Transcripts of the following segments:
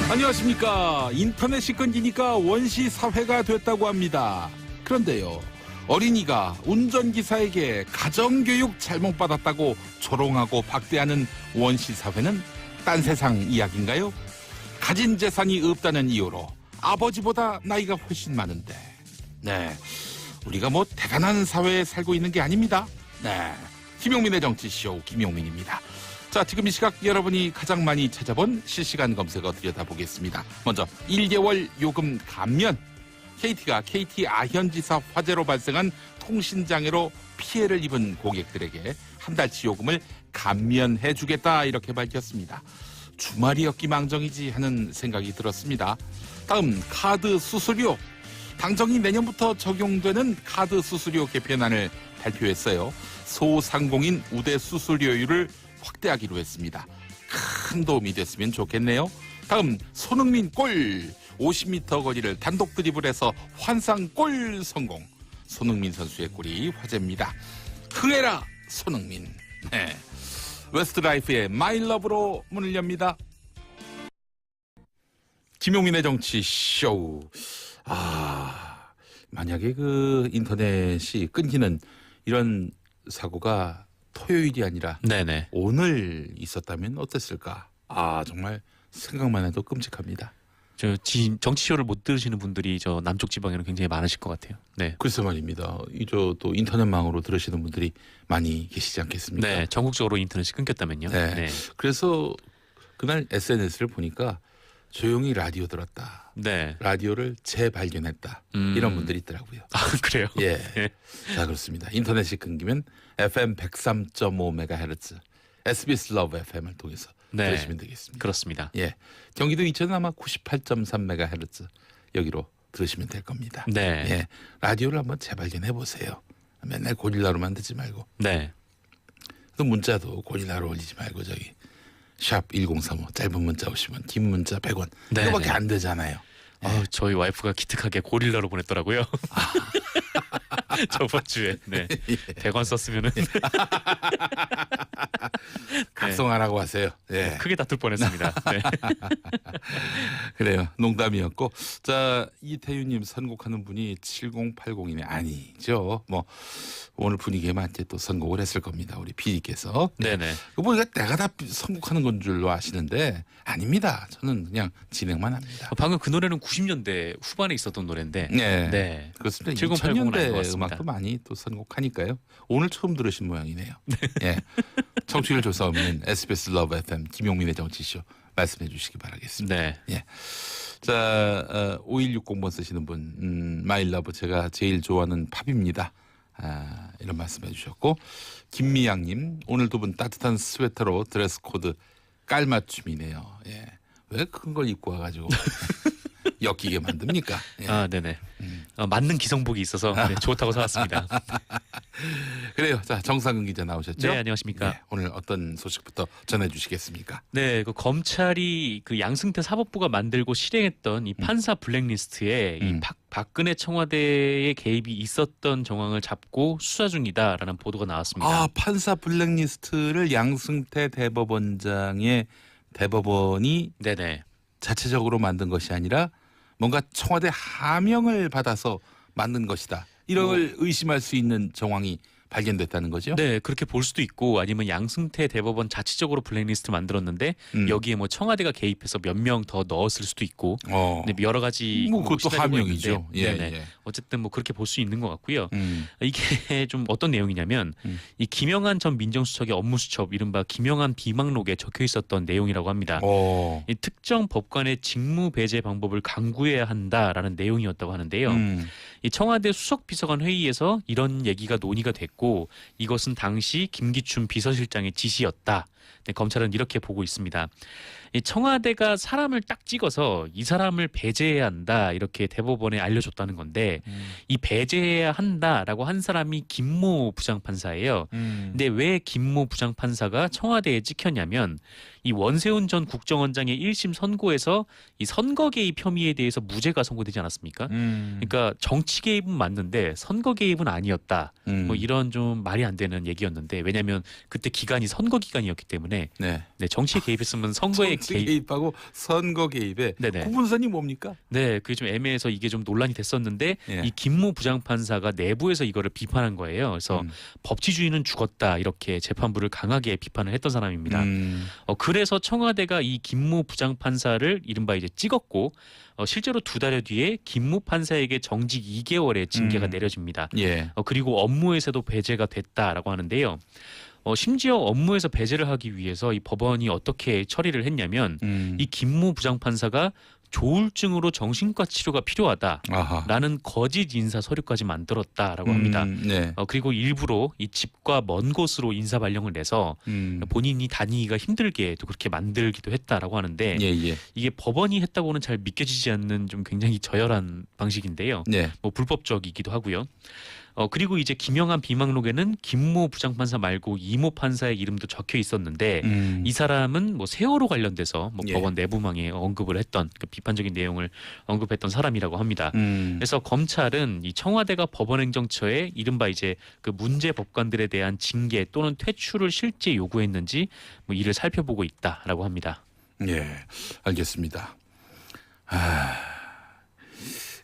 안녕하십니까. 인터넷이 끊기니까 원시 사회가 됐다고 합니다. 그런데요, 어린이가 운전기사에게 가정교육 잘못 받았다고 조롱하고 박대하는 원시 사회는 딴 세상 이야기인가요? 가진 재산이 없다는 이유로 아버지보다 나이가 훨씬 많은데, 네, 우리가 뭐 대단한 사회에 살고 있는 게 아닙니다. 네, 김용민의 정치쇼 김용민입니다. 자, 지금 이 시각 여러분이 가장 많이 찾아본 실시간 검색어 들여다보겠습니다. 먼저 1개월 요금 감면. KT가 KT 아현지사 화재로 발생한 통신장애로 피해를 입은 고객들에게 한 달치 요금을 감면해주겠다 이렇게 밝혔습니다. 주말이었기 망정이지 하는 생각이 들었습니다. 다음 카드 수수료. 당정이 내년부터 적용되는 카드 수수료 개편안을 발표했어요. 소상공인 우대 수수료율을 확대하기로 했습니다. 큰 도움이 됐으면 좋겠네요. 다음 손흥민 골. 50m 거리를 단독 드리블해서 환상 골 성공. 손흥민 선수의 골이 화제입니다. 흥해라 손흥민. 네. 웨스트라이프의 마이 러브로 문을 엽니다. 김용민의 정치쇼. 만약에 그 인터넷이 끊기는 이런 사고가 토요일이 아니라 네네. 오늘 있었다면 어땠을까? 정말 생각만 해도 끔찍합니다. 정치쇼를 못 들으시는 분들이 저 남쪽 지방에는 굉장히 많으실 것 같아요. 네. 글쎄 말입니다. 또 인터넷망으로 들으시는 분들이 많이 계시지 않겠습니까? 네. 전국적으로 인터넷이 끊겼다면요. 네. 네. 그래서 그날 SNS를 보니까 조용히 라디오 들었다. 네. 라디오를 재발견했다. 이런 분들이 있더라고요. 그래요? 예. 네. 자, 그렇습니다. 인터넷이 끊기면 FM 103.5MHz SBS 러브 FM을 통해서 네. 들으시면 되겠습니다. 그렇습니다. 예. 경기도 이천은 아마 98.3MHz 여기로 들으시면 될 겁니다. 네. 예. 라디오를 한번 재발견해 보세요. 맨날 고릴라로만 듣지 말고. 네. 또 문자도 고릴라로 올리지 말고 저기 샵 1035 짧은 문자 50원, 긴 문자 100원. 네, 이거밖에 네. 안 되잖아요. 저희 와이프가 기특하게 고릴라로 보냈더라고요. 저번 주에. 네. 100원 썼으면은 각성하라고 하세요. 예. 크게 다툴 뻔했습니다. 네. 그래요. 농담이었고. 자, 이태윤님 선곡하는 분이 7080이네. 아니죠. 뭐 오늘 분위기에 맞게 또 선곡을 했을 겁니다. 우리 PD께서. 네네. 그거 보니까 내가 다 선곡하는 건 줄로 아시는데 아닙니다. 저는 그냥 진행만 합니다. 방금 그 노래는 90년대 후반에 있었던 노래인데. 네. 네. 그렇습니다. 7080은 아닌 것 2000년대 같습니다. 음악도 많이 또 선곡하니까요. 오늘 처음 들으신 모양이네요. 예. 청취율 조사 없는 SBS 러브 FM 김용민의 정치쇼 말씀해 주시기 바라겠습니다. 네. 예. 자, 5160번 쓰시는 분, 마이 러브 제가 제일 좋아하는 팝입니다. 이런 말씀해 주셨고, 김미양님 오늘 두 분 따뜻한 스웨터로 드레스 코드 깔맞춤이네요. 예. 왜 큰 걸 입고 와가지고 엮이게 만듭니까? 예. 네네. 맞는 기성복이 있어서 좋다고 사왔습니다. 그래요. 자, 정상근 기자 나오셨죠? 네, 안녕하십니까. 네, 오늘 어떤 소식부터 전해주시겠습니까? 네, 그 검찰이 그 양승태 사법부가 만들고 실행했던 이 판사 블랙리스트에 이 박근혜 청와대의 개입이 있었던 정황을 잡고 수사 중이다라는 보도가 나왔습니다. 판사 블랙리스트를 양승태 대법원장의 대법원이 네네. 자체적으로 만든 것이 아니라 뭔가 청와대 하명을 받아서 만든 것이다. 이런 걸 의심할 수 있는 정황이 발견됐다는 거죠? 네, 그렇게 볼 수도 있고 아니면 양승태 대법원 자체적으로 블랙리스트 만들었는데 여기에 뭐 청와대가 개입해서 몇 명 더 넣었을 수도 있고 네, 여러 가지 뭐 그것도 시나리오가 하명이죠. 있는데, 예, 네네. 예. 어쨌든 뭐 그렇게 볼 수 있는 것 같고요. 이게 좀 어떤 내용이냐면 이 김영한 전 민정수석의 업무수첩 이른바 김영한 비망록에 적혀 있었던 내용이라고 합니다. 이 특정 법관의 직무 배제 방법을 강구해야 한다라는 내용이었다고 하는데요. 이 청와대 수석비서관 회의에서 이런 얘기가 논의가 됐고 이것은 당시 김기춘 비서실장의 지시였다. 네, 검찰은 이렇게 보고 있습니다. 이 청와대가 사람을 딱 찍어서 이 사람을 배제해야 한다 이렇게 대법원에 알려줬다는 건데 이 배제해야 한다라고 한 사람이 김모 부장판사예요. 근데 왜 김모 부장판사가 청와대에 찍혔냐면 이 원세훈 전 국정원장의 1심 선고에서 이 선거 개입 혐의에 대해서 무죄가 선고되지 않았습니까? 그러니까 정치 개입은 맞는데 선거 개입은 아니었다. 뭐 이런 좀 말이 안 되는 얘기였는데 왜냐하면 그때 기간이 선거 기간이었기 때문에 때문에 네. 네, 정치에 개입했으면 선거에 정치 개입하고 선거 개입에 네네. 구분선이 뭡니까? 네, 그게 좀 애매해서 이게 좀 논란이 됐었는데 예. 이 김모 부장판사가 내부에서 이거를 비판한 거예요. 그래서 법치주의는 죽었다 이렇게 재판부를 강하게 비판을 했던 사람입니다. 그래서 청와대가 이 김모 부장판사를 이른바 이제 찍었고 실제로 2달여 뒤에 김모 판사에게 정직 2개월의 징계가 내려집니다. 예. 그리고 업무에서도 배제가 됐다라고 하는데요. 심지어 업무에서 배제를 하기 위해서 이 법원이 어떻게 처리를 했냐면 이 김모 부장판사가 조울증으로 정신과 치료가 필요하다라는 거짓 인사 서류까지 만들었다라고 합니다. 네. 그리고 일부러 이 집과 먼 곳으로 인사 발령을 내서 본인이 다니기가 힘들게 또 그렇게 만들기도 했다라고 하는데 예. 이게 법원이 했다고는 잘 믿겨지지 않는 좀 굉장히 저열한 방식인데요. 네. 뭐 불법적이기도 하고요. 그리고 이제 김영한 비망록에는 김모 부장판사 말고 이모 판사의 이름도 적혀 있었는데 이 사람은 뭐 세월호 관련돼서 뭐 예. 법원 내부망에 언급을 했던 그 비판적인 내용을 언급했던 사람이라고 합니다. 그래서 검찰은 이 청와대가 법원행정처에 이른바 이제 그 문제 법관들에 대한 징계 또는 퇴출을 실제 요구했는지 뭐 이를 살펴보고 있다라고 합니다. 예, 알겠습니다.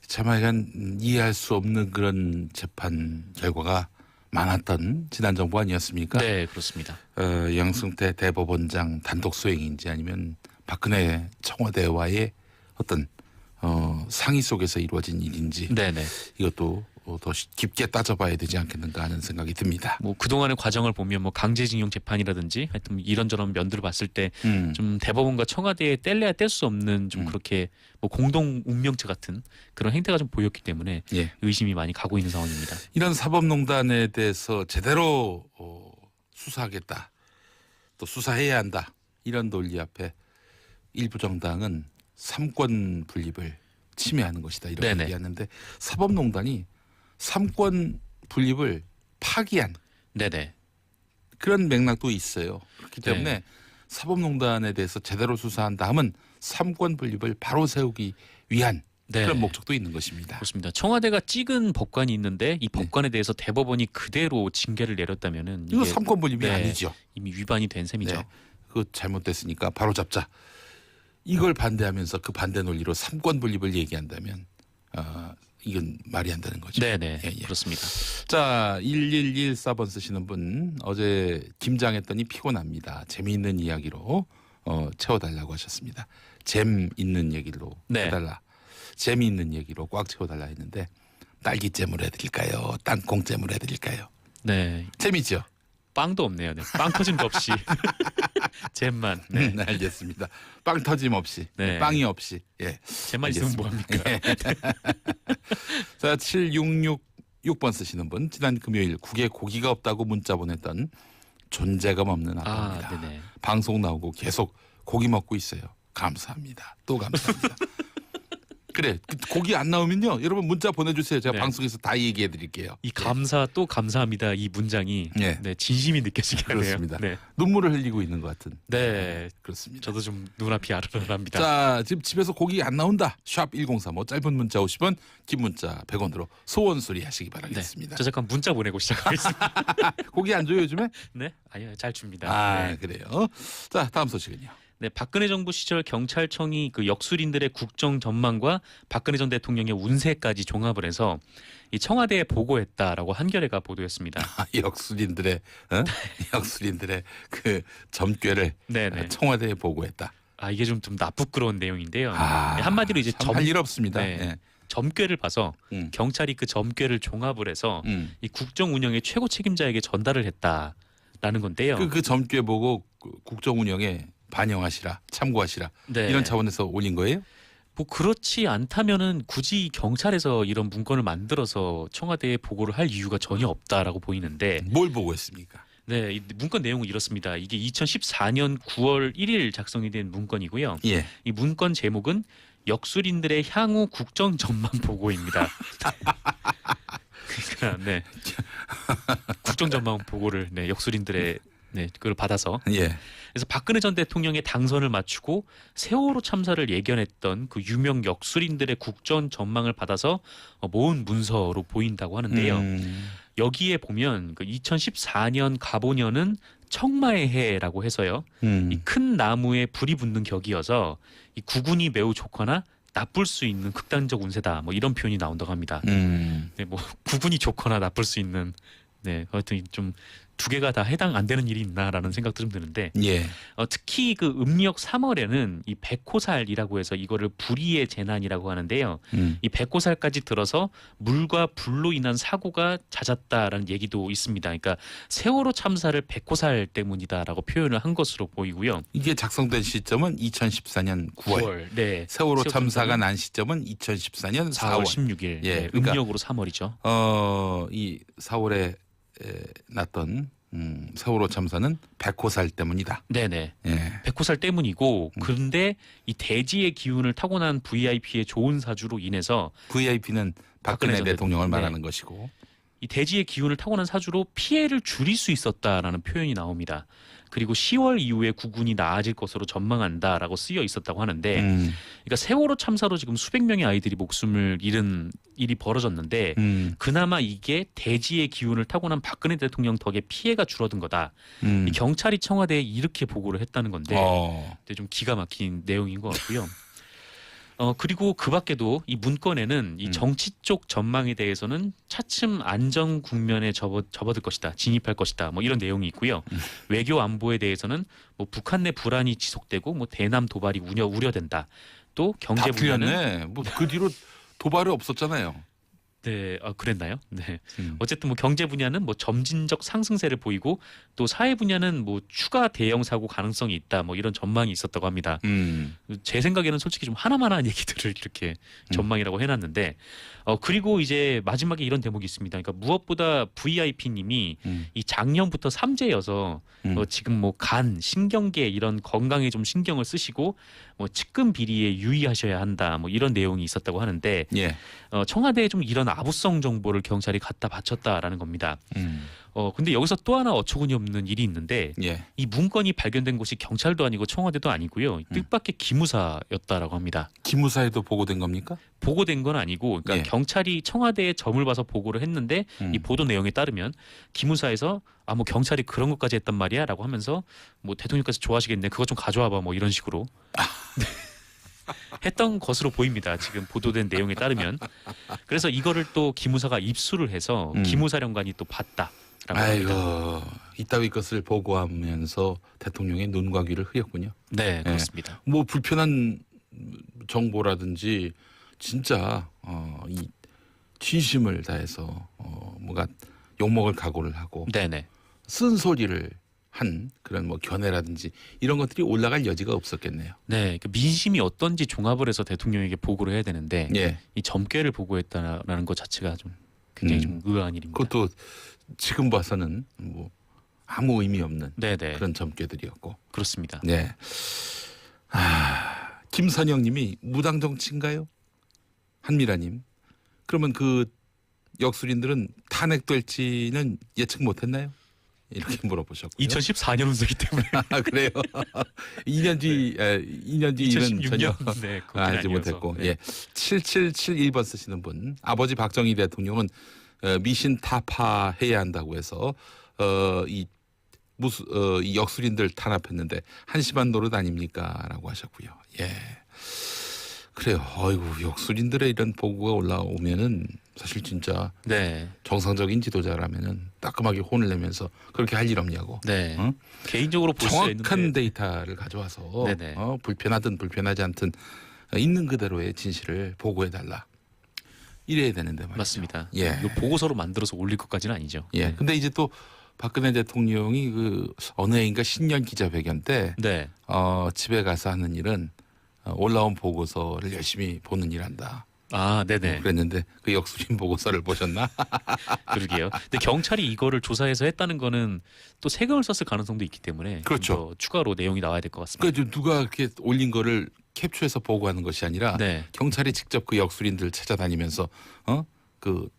참 하여간 이해할 수 없는 그런 재판 결과가 많았던 지난 정부 아니었습니까? 네, 그렇습니다. 양승태 대법원장 단독 수행인지 아니면 박근혜 청와대와의 어떤 상의 속에서 이루어진 일인지 네네. 이것도 더 깊게 따져봐야 되지 않겠는가 하는 생각이 듭니다. 뭐 그동안의 과정을 보면 뭐 강제징용 재판이라든지 하여튼 이런저런 면들을 봤을 때 좀 대법원과 청와대에 뗄래야 뗄 수 없는 좀 그렇게 뭐 공동 운명체 같은 그런 행태가 좀 보였기 때문에 예. 의심이 많이 가고 있는 상황입니다. 이런 사법농단에 대해서 제대로 수사하겠다, 또 수사해야 한다 이런 논리 앞에 일부 정당은 삼권 분립을 침해하는 것이다 이렇게 네네. 얘기하는데 사법농단이 삼권 분립을 파기한 네네. 그런 맥락도 있어요. 그렇기 때문에 네. 사법농단에 대해서 제대로 수사한다 하면 삼권 분립을 바로 세우기 위한 네. 그런 목적도 있는 것입니다. 그렇습니다. 청와대가 찍은 법관이 있는데 이 법관에 대해서 대법원이 그대로 징계를 내렸다면은 이거 이게 삼권 분립이 네. 아니죠. 이미 위반이 된 셈이죠. 네. 그거 잘못됐으니까 바로 잡자. 이걸 반대하면서 그 반대 논리로 삼권 분립을 얘기한다면 이건 말이 안 되는 거죠. 네네. 예. 그렇습니다. 자, 1114번 쓰시는 분 어제 김장했더니 피곤합니다. 재미있는 이야기로 채워달라고 하셨습니다. 재미있는 얘기로 네. 해달라. 재미있는 얘기로 꽉 채워달라 했는데 딸기잼으로 해드릴까요? 땅콩잼으로 해드릴까요? 네. 재미죠? 빵도 없네요. 네. 빵 터짐도 없이 잼만. 네. 알겠습니다. 빵 터짐 없이, 네. 빵이 없이. 예. 잼만 있으면 뭐합니까? 자, 7666번 쓰시는 분 지난 금요일 국에 고기가 없다고 문자 보냈던 존재감 없는 아빠입니다. 네네. 방송 나오고 계속 고기 먹고 있어요. 감사합니다. 또 감사합니다. 그래, 고기 안 나오면요 여러분 문자 보내주세요. 제가 네. 방송에서 다 얘기해 드릴게요. 이 감사 또 감사합니다. 이 문장이 네. 네, 진심이 느껴지게 하네요. 그렇습니다. 네. 눈물을 흘리고 있는 것 같은. 네. 그렇습니다. 저도 좀 눈앞이 아른아른합니다. 자, 지금 집에서 고기 안 나온다. 샵 1035 짧은 문자 50원, 긴 문자 100원으로 소원 소리 하시기 바라겠습니다. 저 잠깐 문자 보내고 시작하겠습니다. 고기 안 줘요 요즘에? 네, 아니요, 잘 줍니다. 아, 네. 그래요. 자, 다음 소식은요. 네, 박근혜 정부 시절 경찰청이 그 역술인들의 국정 전망과 박근혜 전 대통령의 운세까지 종합을 해서 이 청와대에 보고했다라고 한겨레가 보도했습니다. 역술인들의 역술인들의 그 점괘를 네네. 청와대에 보고했다. 이게 좀 나쁘끄러운 내용인데요. 네, 한마디로 이제 할 일 없습니다. 네. 예. 점괘를 봐서 경찰이 그 점괘를 종합을 해서 이 국정 운영의 최고 책임자에게 전달을 했다라는 건데요. 그 점괘 보고 국정 운영에 반영하시라, 참고하시라 네. 이런 차원에서 올린 거예요? 뭐 그렇지 않다면은 굳이 경찰에서 이런 문건을 만들어서 청와대에 보고를 할 이유가 전혀 없다라고 보이는데 뭘 보고했습니까? 네, 이 문건 내용은 이렇습니다. 이게 2014년 9월 1일 작성이 된 문건이고요. 예. 이 문건 제목은 역술인들의 향후 국정 전망 보고입니다. 그러니까 네. 국정 전망 보고를 네, 역술인들의 그걸 받아서 예. 그래서 박근혜 전 대통령의 당선을 맞추고 세월호 참사를 예견했던 그 유명 역술인들의 국정 전망을 받아서 모은 문서로 보인다고 하는데요. 여기에 보면 그 2014년 가보년은 청마의 해라고 해서요. 이 큰 나무에 불이 붙는 격이어서 이 구군이 매우 좋거나 나쁠 수 있는 극단적 운세다. 뭐 이런 표현이 나온다고 합니다. 네, 뭐 구군이 좋거나 나쁠 수 있는 네, 하여튼 좀 두 개가 다 해당 안 되는 일이 있나라는 생각도 좀 드는데 예. 특히 그 음력 3월에는 이 백호살이라고 해서 이거를 불의의 재난이라고 하는데요. 이 백호살까지 들어서 물과 불로 인한 사고가 잦았다라는 얘기도 있습니다. 그러니까 세월호 참사를 백호살 때문이다라고 표현을 한 것으로 보이고요. 이게 작성된 시점은 2014년 9월. 네. 세월호 참사가 난 시점은 2014년 4월 16일. 예, 네, 그러니까 음력으로 3월이죠. 이 4월에 났던 세월호 참사는 백호살 때문이다. 네네. 예. 백호살 때문이고 그런데 이 대지의 기운을 타고난 VIP의 좋은 사주로 인해서 VIP는 박근혜 박근혜 대통령을 네. 말하는 것이고 이 대지의 기운을 타고난 사주로 피해를 줄일 수 있었다라는 표현이 나옵니다. 그리고 10월 이후에 구군이 나아질 것으로 전망한다라고 쓰여 있었다고 하는데 그러니까 세월호 참사로 지금 수백 명의 아이들이 목숨을 잃은 일이 벌어졌는데 그나마 이게 대지의 기운을 타고난 박근혜 대통령 덕에 피해가 줄어든 거다. 이 경찰이 청와대에 이렇게 보고를 했다는 건데 좀 기가 막힌 내용인 것 같고요. 그리고 그 밖에도 이 문건에는 이 정치 쪽 전망에 대해서는 차츰 안정 국면에 접어들 것이다, 진입할 것이다, 뭐 이런 내용이 있고요. 외교 안보에 대해서는 뭐 북한 내 불안이 지속되고 뭐 대남 도발이 우려된다. 또 경제 분야는 뭐그 뒤로 도발이 없었잖아요. 네, 그랬나요? 네. 어쨌든 뭐 경제 분야는 뭐 점진적 상승세를 보이고 또 사회 분야는 뭐 추가 대형 사고 가능성이 있다. 뭐 이런 전망이 있었다고 합니다. 제 생각에는 솔직히 좀 하나만한 얘기들을 이렇게 전망이라고 해놨는데 그리고 이제 마지막에 이런 대목이 있습니다. 그러니까 무엇보다 VIP님이 이 작년부터 삼재여서 지금 뭐 간, 신경계 이런 건강에 좀 신경을 쓰시고 뭐 측근 비리에 유의하셔야 한다. 뭐 이런 내용이 있었다고 하는데 예. 청와대에 좀 이런 아부성 정보를 경찰이 갖다 바쳤다라는 겁니다. 근데 여기서 또 하나 어처구니 없는 일이 있는데 예. 이 문건이 발견된 곳이 경찰도 아니고 청와대도 아니고요. 뜻밖의 기무사였다라고 합니다. 기무사에도 보고된 겁니까? 보고된 건 아니고 그러니까 예. 경찰이 청와대에 점을 봐서 보고를 했는데 이 보도 내용에 따르면 기무사에서 뭐 경찰이 그런 것까지 했단 말이야라고 하면서 뭐 대통령까지 좋아하시겠네. 그거 좀 가져와 봐. 뭐 이런 식으로. 했던 것으로 보입니다. 지금 보도된 내용에 따르면. 그래서 이거를 또 기무사가 입수를 해서 기무사령관이 또 봤다. 아이고 이따위 것을 보고하면서 대통령의 눈과 귀를 흐렸군요. 네, 그렇습니다. 뭐 불편한 정보라든지 진짜 이 진심을 다해서 뭔가 욕먹을 각오를 하고 네네. 쓴소리를 한 그런 뭐 견해라든지 이런 것들이 올라갈 여지가 없었겠네요. 네, 그 민심이 어떤지 종합을 해서 대통령에게 보고를 해야 되는데 예. 이 점괘를 보고했다라는 것 자체가 좀 굉장히 좀 의아한 일입니다. 그것도 지금 봐서는 뭐 아무 의미 없는 네네. 그런 점괘들이었고. 그렇습니다. 네. 김선영님이 무당 정치인가요? 한미라님. 그러면 그 역술인들은 탄핵될지는 예측 못했나요? 이렇게 물어보셨고요. 2014년 운세기 때문에. 그래요. 2년 뒤 2년 뒤는 전혀 네, 알지 못했고. 네. 예. 7771번 쓰시는 분. 아버지 박정희 대통령은 미신 타파해야 한다고 해서 이 역술인들 탄압했는데 한심한 노릇 아닙니까라고 하셨고요. 예. 그래요. 어이구 역술인들의 이런 보고가 올라오면은 사실 진짜 네. 정상적인 지도자라면은 따끔하게 혼을 내면서 그렇게 할 일 없냐고. 네. 응? 개인적으로 볼 수 있는데 정확한 데이터를 가져와서 불편하든 불편하지 않든 있는 그대로의 진실을 보고해 달라. 이래야 되는데 말이죠. 맞습니다. 예. 이거 보고서로 만들어서 올릴 것까지는 아니죠. 예. 네. 근데 이제 또 박근혜 대통령이 그 어느 해인가 신년 기자회견 때 네. 집에 가서 하는 일은 올라온 보고서를 열심히 보는 일 한다. 네네. 그랬는데 그 역술인 보고서를 보셨나? 그러게요. 근데 경찰이 이거를 조사해서 했다는 거는 또 세금을 썼을 가능성도 있기 때문에 그렇죠. 더 추가로 내용이 나와야 될 것 같습니다. 그러니까 누가 이렇게 올린 거를 캡처해서 보고하는 것이 아니라 네. 경찰이 직접 그 역술인들 찾아다니면서 그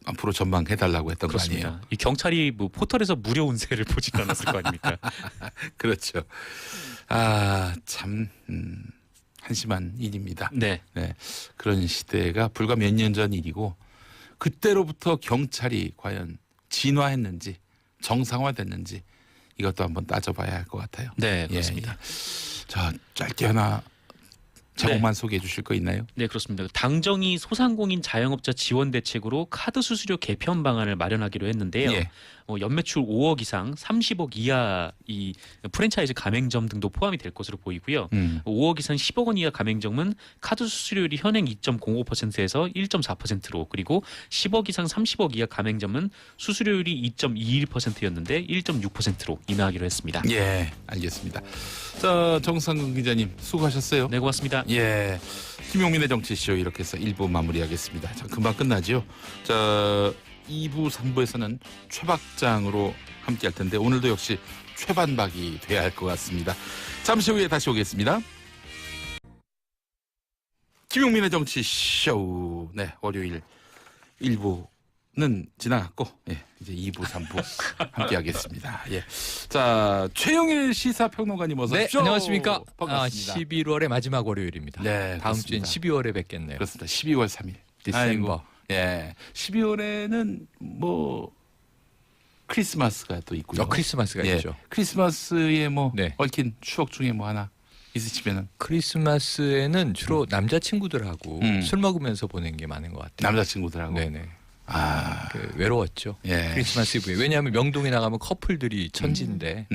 앞으로 전망해 달라고 했던 그렇습니다. 거 아니에요? 이 경찰이 뭐 포털에서 무료 운세를 보지 않았을 거 아닙니까? 그렇죠. 참 한심한 일입니다. 네. 네, 그런 시대가 불과 몇 년 전 일이고 그때로부터 경찰이 과연 진화했는지 정상화됐는지 이것도 한번 따져봐야 할 것 같아요. 네, 그렇습니다. 자, 짧게 하나 제목만 소개해 주실 거 있나요? 네, 그렇습니다. 당정이 소상공인 자영업자 지원 대책으로 카드 수수료 개편 방안을 마련하기로 했는데요. 예. 연매출 5억 이상, 30억 이하 이 프랜차이즈 가맹점 등도 포함이 될 것으로 보이고요. 5억 이상 10억 원 이하 가맹점은 카드 수수료율이 현행 2.05%에서 1.4%로, 그리고 10억 이상 30억 이하 가맹점은 수수료율이 2.21%였는데 1.6%로 인하하기로 했습니다. 예, 알겠습니다. 자, 정상근 기자님 수고하셨어요. 네, 고맙습니다. 예, 김용민의 정치쇼 이렇게 해서 1부 마무리하겠습니다. 자, 금방 끝나죠. 자, 2부, 3부에서는 최박장으로 함께할 텐데 오늘도 역시 최반박이 돼야 할 것 같습니다. 잠시 후에 다시 오겠습니다. 김용민의 정치쇼. 네, 월요일 1부는 지나갔고 이제 2부, 3부 함께하겠습니다. 예, 자, 최영일 시사평론가님 어서 오십시오. 네, 안녕하십니까. 반갑습니다. 11월의 마지막 월요일입니다. 네, 다음 그렇습니다. 주엔 12월에 뵙겠네요. 그렇습니다. 12월 3일. 디셈버. 예, 12월에는 뭐 크리스마스가 또 있고요. 크리스마스가 예, 있죠. 크리스마스에 뭐 네. 얽힌 추억 중에 뭐 하나 있으시면은. 크리스마스에는 주로 남자친구들하고 술 먹으면서 보낸 게 많은 것 같아요. 남자친구들하고. 네네. 아, 외로웠죠. 예. 크리스마스 이브에. 왜냐하면 명동에 나가면 커플들이 천지인데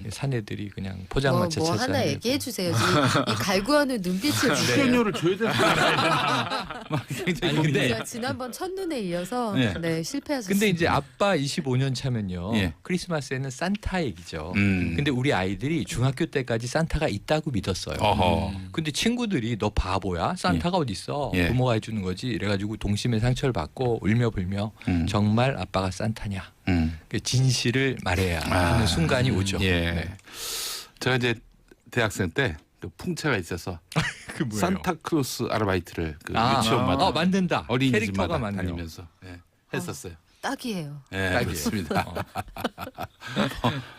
사내들이 그냥 포장마차 뭐 찾아다니고. 하나 얘기해 주세요. 지금 이 갈구하는 눈빛을 보세요. 출연료를 줘야 되는 막 굉장히 아니, 근데 제가 지난번 첫눈에 이어서 네. 네, 실패하셨어요. 근데 이제 아빠 25년 차면요. 예. 크리스마스에는 산타 얘기죠. 음. 근데 우리 아이들이 중학교 때까지 산타가 있다고 믿었어요. 어허. 근데 친구들이 너 바보야? 산타가 어딨어? 예. 부모가 해주는 거지. 이래가지고 동심의 상처를 받고 울며 불며 정말 아빠가 산타냐? 그 진실을 말해야 하는 순간이 오죠. 예. 네. 제가 이제 대학생 때 그 풍채가 있어서 그 뭐예요? 산타크로스 아르바이트를 그 유치원마다 만든다. 어린이집마다 캐릭터가 많네요. 다니면서 했었어요. 딱이에요. 예, 딱이에요. 그렇습니다.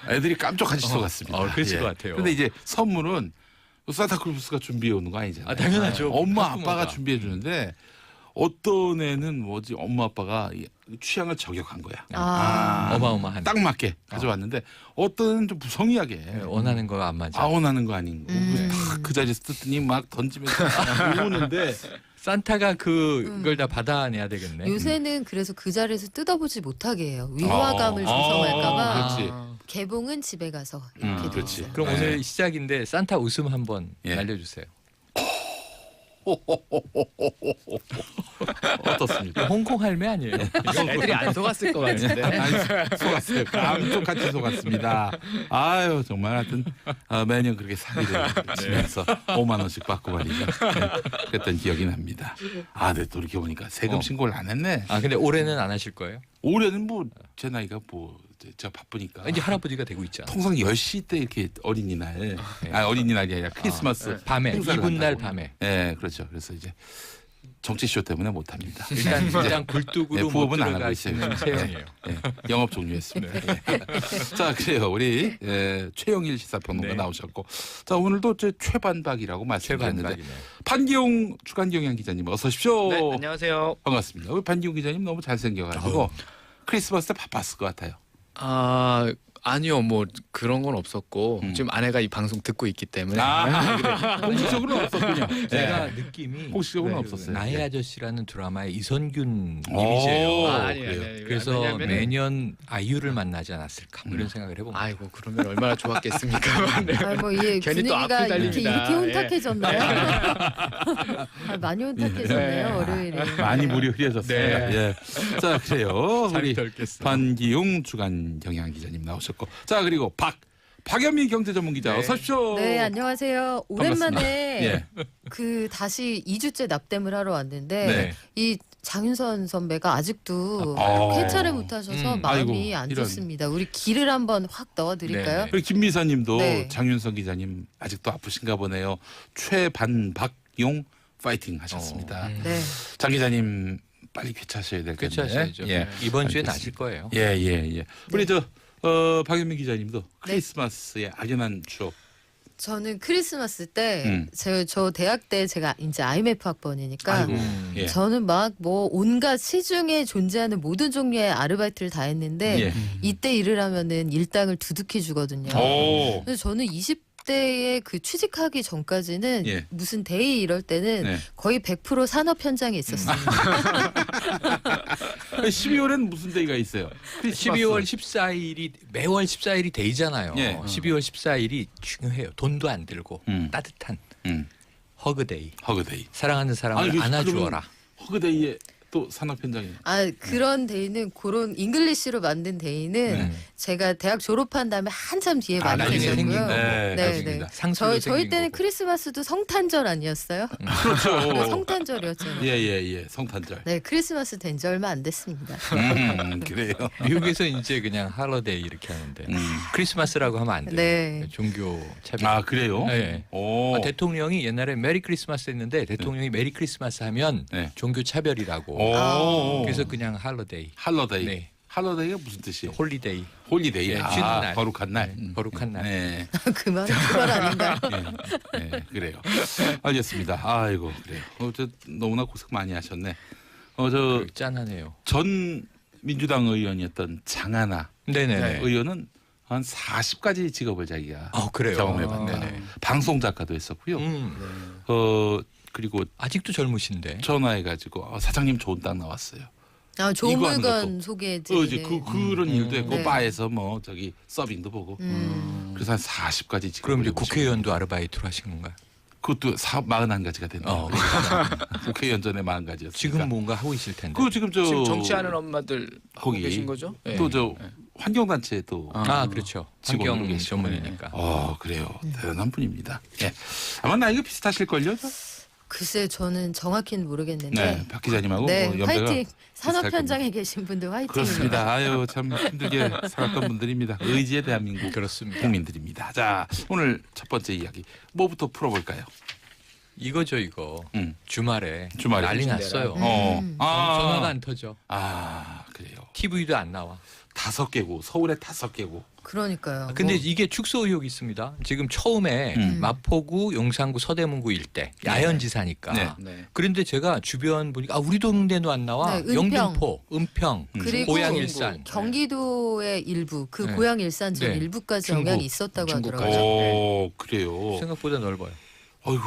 애들이 깜짝같이 속았습니다. 그랬을 것 같아요. 근데 이제 선물은 산타크로스가 준비해 오는 거 아니잖아요. 당연하죠. 엄마 학부모가. 아빠가 준비해 주는데 어떤 애는 뭐지 엄마 아빠가 취향을 저격한 거야. 어마어마한. 딱 맞게 가져왔는데 어떤 애는 좀 무성의하게 네, 원하는 거가 안 맞아. 원하는 거 아닌 거. 그 자리에서 뜯더니 막 던지면서 오는데 산타가 그걸 다 받아내야 되겠네. 요새는 그래서 그 자리에서 뜯어보지 못하게 해요. 위화감을 조성할까봐 그렇지. 개봉은 집에 가서 이렇게 그렇지. 됐어요. 그럼 네. 오늘 시작인데 산타 웃음 한번 예. 날려주세요. 어떻습니까? 홍콩 할매 아니에요? 애들이 안 속았을 것 같은데. 아니, 속았어요. 감쪽같이 속았습니다. 아유 정말 하여튼 매년 그렇게 사기를 치면서 5만 원씩 받고 말이죠. 그랬던 기억이 납니다. 근데 또 이렇게 보니까 세금 신고를 안 했네. 근데 올해는 안 하실 거예요? 올해는 뭐 제 나이가 뭐 제가 바쁘니까. 이제 할아버지가 되고 있잖아. 통상 10시 때 이렇게 어린이날, 어린이날이 아니라 크리스마스 밤에 행사를 이분날 한다고. 밤에. 네, 그렇죠. 그래서 이제 정치쇼 때문에 못 합니다. 일단 굴뚝으로 못 부업은 안 하고 있어요. 들어가시는 세영이에요. 영업 종료했습니다. 자, 그래요. 우리 최영일 시사평론가 네. 나오셨고, 자 오늘도 제 최반박이라고 말씀드렸는데 최반박이네. 판기용 주간경향 기자님 어서 오십시오. 네, 안녕하세요. 반갑습니다. 우리 판기용 기자님 너무 잘생겨가지고 크리스마스 때 바빴을 것 같아요. 아니요, 뭐 그런 건 없었고 지금 아내가 이 방송 듣고 있기 때문에 그래. 공식적으로는 없었군요. 제가 네. 느낌이 공식적으로는 그 없었어요. 나의 네. 아저씨라는 드라마의 이선균 오. 이미지예요. 아니에요. 그래서 왜냐면은- 매년 아이유를 만나지 않았을까 뭐 이런 생각을 해본 거예요. 아이고 그러면 얼마나 좋았겠습니까? 네. 이 괜히 또 분위기가 앞을 달립니다. 이렇게 예. 혼탁해졌나요? 많이 혼탁해졌네요. 월요일에. 많이 물이 흐려졌습니다. 네. 예. 자, 그래요. 살이 우리 덜 깼어. 판기용 주간 경향 기자님 나오셨고, 자 그리고 박연미 경제 전문 기자 네. 어서 오십시오. 네, 안녕하세요. 오랜만에 예. 그 다시 2주째 납땜을 하러 왔는데 네. 이 장윤선 선배가 아직도 쾌차를 못 하셔서 마음이 아이고, 안 이런. 좋습니다. 우리 기를 한번 확 넣어 드릴까요? 네. 그리고 김미사님도 네. 장윤선 기자님 아직도 아프신가 보네요. 최반박용 파이팅 하셨습니다. 네. 장 기자님 빨리 쾌차하셔야 될 텐데. 쾌차하셔야죠. 예. 이번 주에 알겠습니다. 나실 거예요. 예. 우리 박연미 기자님도 크리스마스의 악연한 추억. 저는 크리스마스 때 저 대학 때 제가 이제 IMF 학번이니까 아이고, 예. 저는 막 뭐 온갖 시중에 존재하는 모든 종류의 아르바이트를 다 했는데 예. 이때 일을 하면은 일당을 두둑히 주거든요. 오. 그래서 저는 20대에 그 취직하기 전까지는 예. 무슨 데이 이럴 때는 네. 거의 100% 산업 현장에 있었습니다. 12월엔 무슨 데이가 있어요? 12월 14일이 매월 14일이 데이잖아요. 예. 12월 14일이 중요해요. 돈도 안 들고 따뜻한 허그데이. 허그데이. 사랑하는 사람을 아니, 안아주어라. 허그데이에 또 산업 현장에. 아 그런 데이는 그런 잉글리시로 만든 데이는 제가 대학 졸업한 다음에 한참 뒤에 나중에 생긴 만들었고요. 거고. 네, 맞습니다. 상술로 저희 생긴 때는 거고. 크리스마스도 성탄절 아니었어요? 그렇죠. 성탄절이었잖아요. 예예예. 성탄절. 네, 크리스마스 된 지 얼마 안 됐습니다. 그래요. 미국에서 이제 그냥 할러데이 이렇게 하는데 크리스마스라고 하면 안 돼요. 네. 종교 차별. 아 그래요? 네. 오. 대통령이 옛날에 메리 크리스마스 했는데 대통령이 메리 크리스마스 하면 네. 종교 차별이라고. 오. 그래서 그냥 할러데이. 할러데이. 네. 할러데이가 무슨 뜻이에요? 홀리데이. 홀리데이. 네, 아, 쉬는 날. 거룩한 날. 거룩한 날. 네. 그건 아닌가요? 네, 그래요. 알겠습니다. 아이고 그래요. 저 너무나 고생 많이 하셨네. 저 짠하네요. 전 민주당 의원이었던 장하나 네네. 의원은 한 40가지 직업을 자기가 그래요. 경험해봤네. 네네. 방송 작가도 했었고요. 그리고 아직도 젊으신데. 전화해가지고 사장님 좋은 땅 나왔어요. 아, 좋은 이거 하는 물건 것도. 소개해드리는. 이제 그런 일도 했고 네. 바에서 뭐 저기 서빙도 보고. 그래서 한 40가지 직업. 그럼 이제 국회의원도 아르바이트로 하신 건가요? 그것도 41가지가 됐네요. 국회의원 전에 40가지였어요. 지금 뭔가 하고 있을 텐데. 그 지금 저 지금 정치하는 엄마들 하고 거기 계신 거죠? 네. 또 저 환경단체 또 그렇죠. 직원으로 환경 계시고. 전문이니까. 그래요. 대단한 분입니다. 예. 아마 나이가 비슷하실걸요? 글쎄 저는 정확히는 모르겠는데. 네, 박 기자님하고 네, 뭐 연배가 화이팅. 산업 비슷할 현장에 계신 분들 화이팅입니다. 그렇습니다. 아유 참 힘들게 살았던 분들입니다. 의지의 대한민국 그렇습니다. 국민들입니다. 자 오늘 첫 번째 이야기 뭐부터 풀어볼까요? 이거죠 이거. 주말에 난리 났어요. 전화가 안 터져. 그래요. TV도 안 나와. 5개고 서울에 5개고. 그러니까요. 근데 뭐, 이게 축소 의혹이 있습니다. 지금 처음에 마포구, 용산구, 서대문구 일대 야연지사니까. 네. 네. 그런데 제가 주변 보니까 우리 동네도 안 나와. 네, 은평. 영등포, 은평, 그리고 고양 일산. 경기도의 일부 그 네. 고양 일산 지역 네. 일부까지 중구, 영향이 있었다고 중구까지. 하더라고요. 그래요. 생각보다 넓어요. 아이고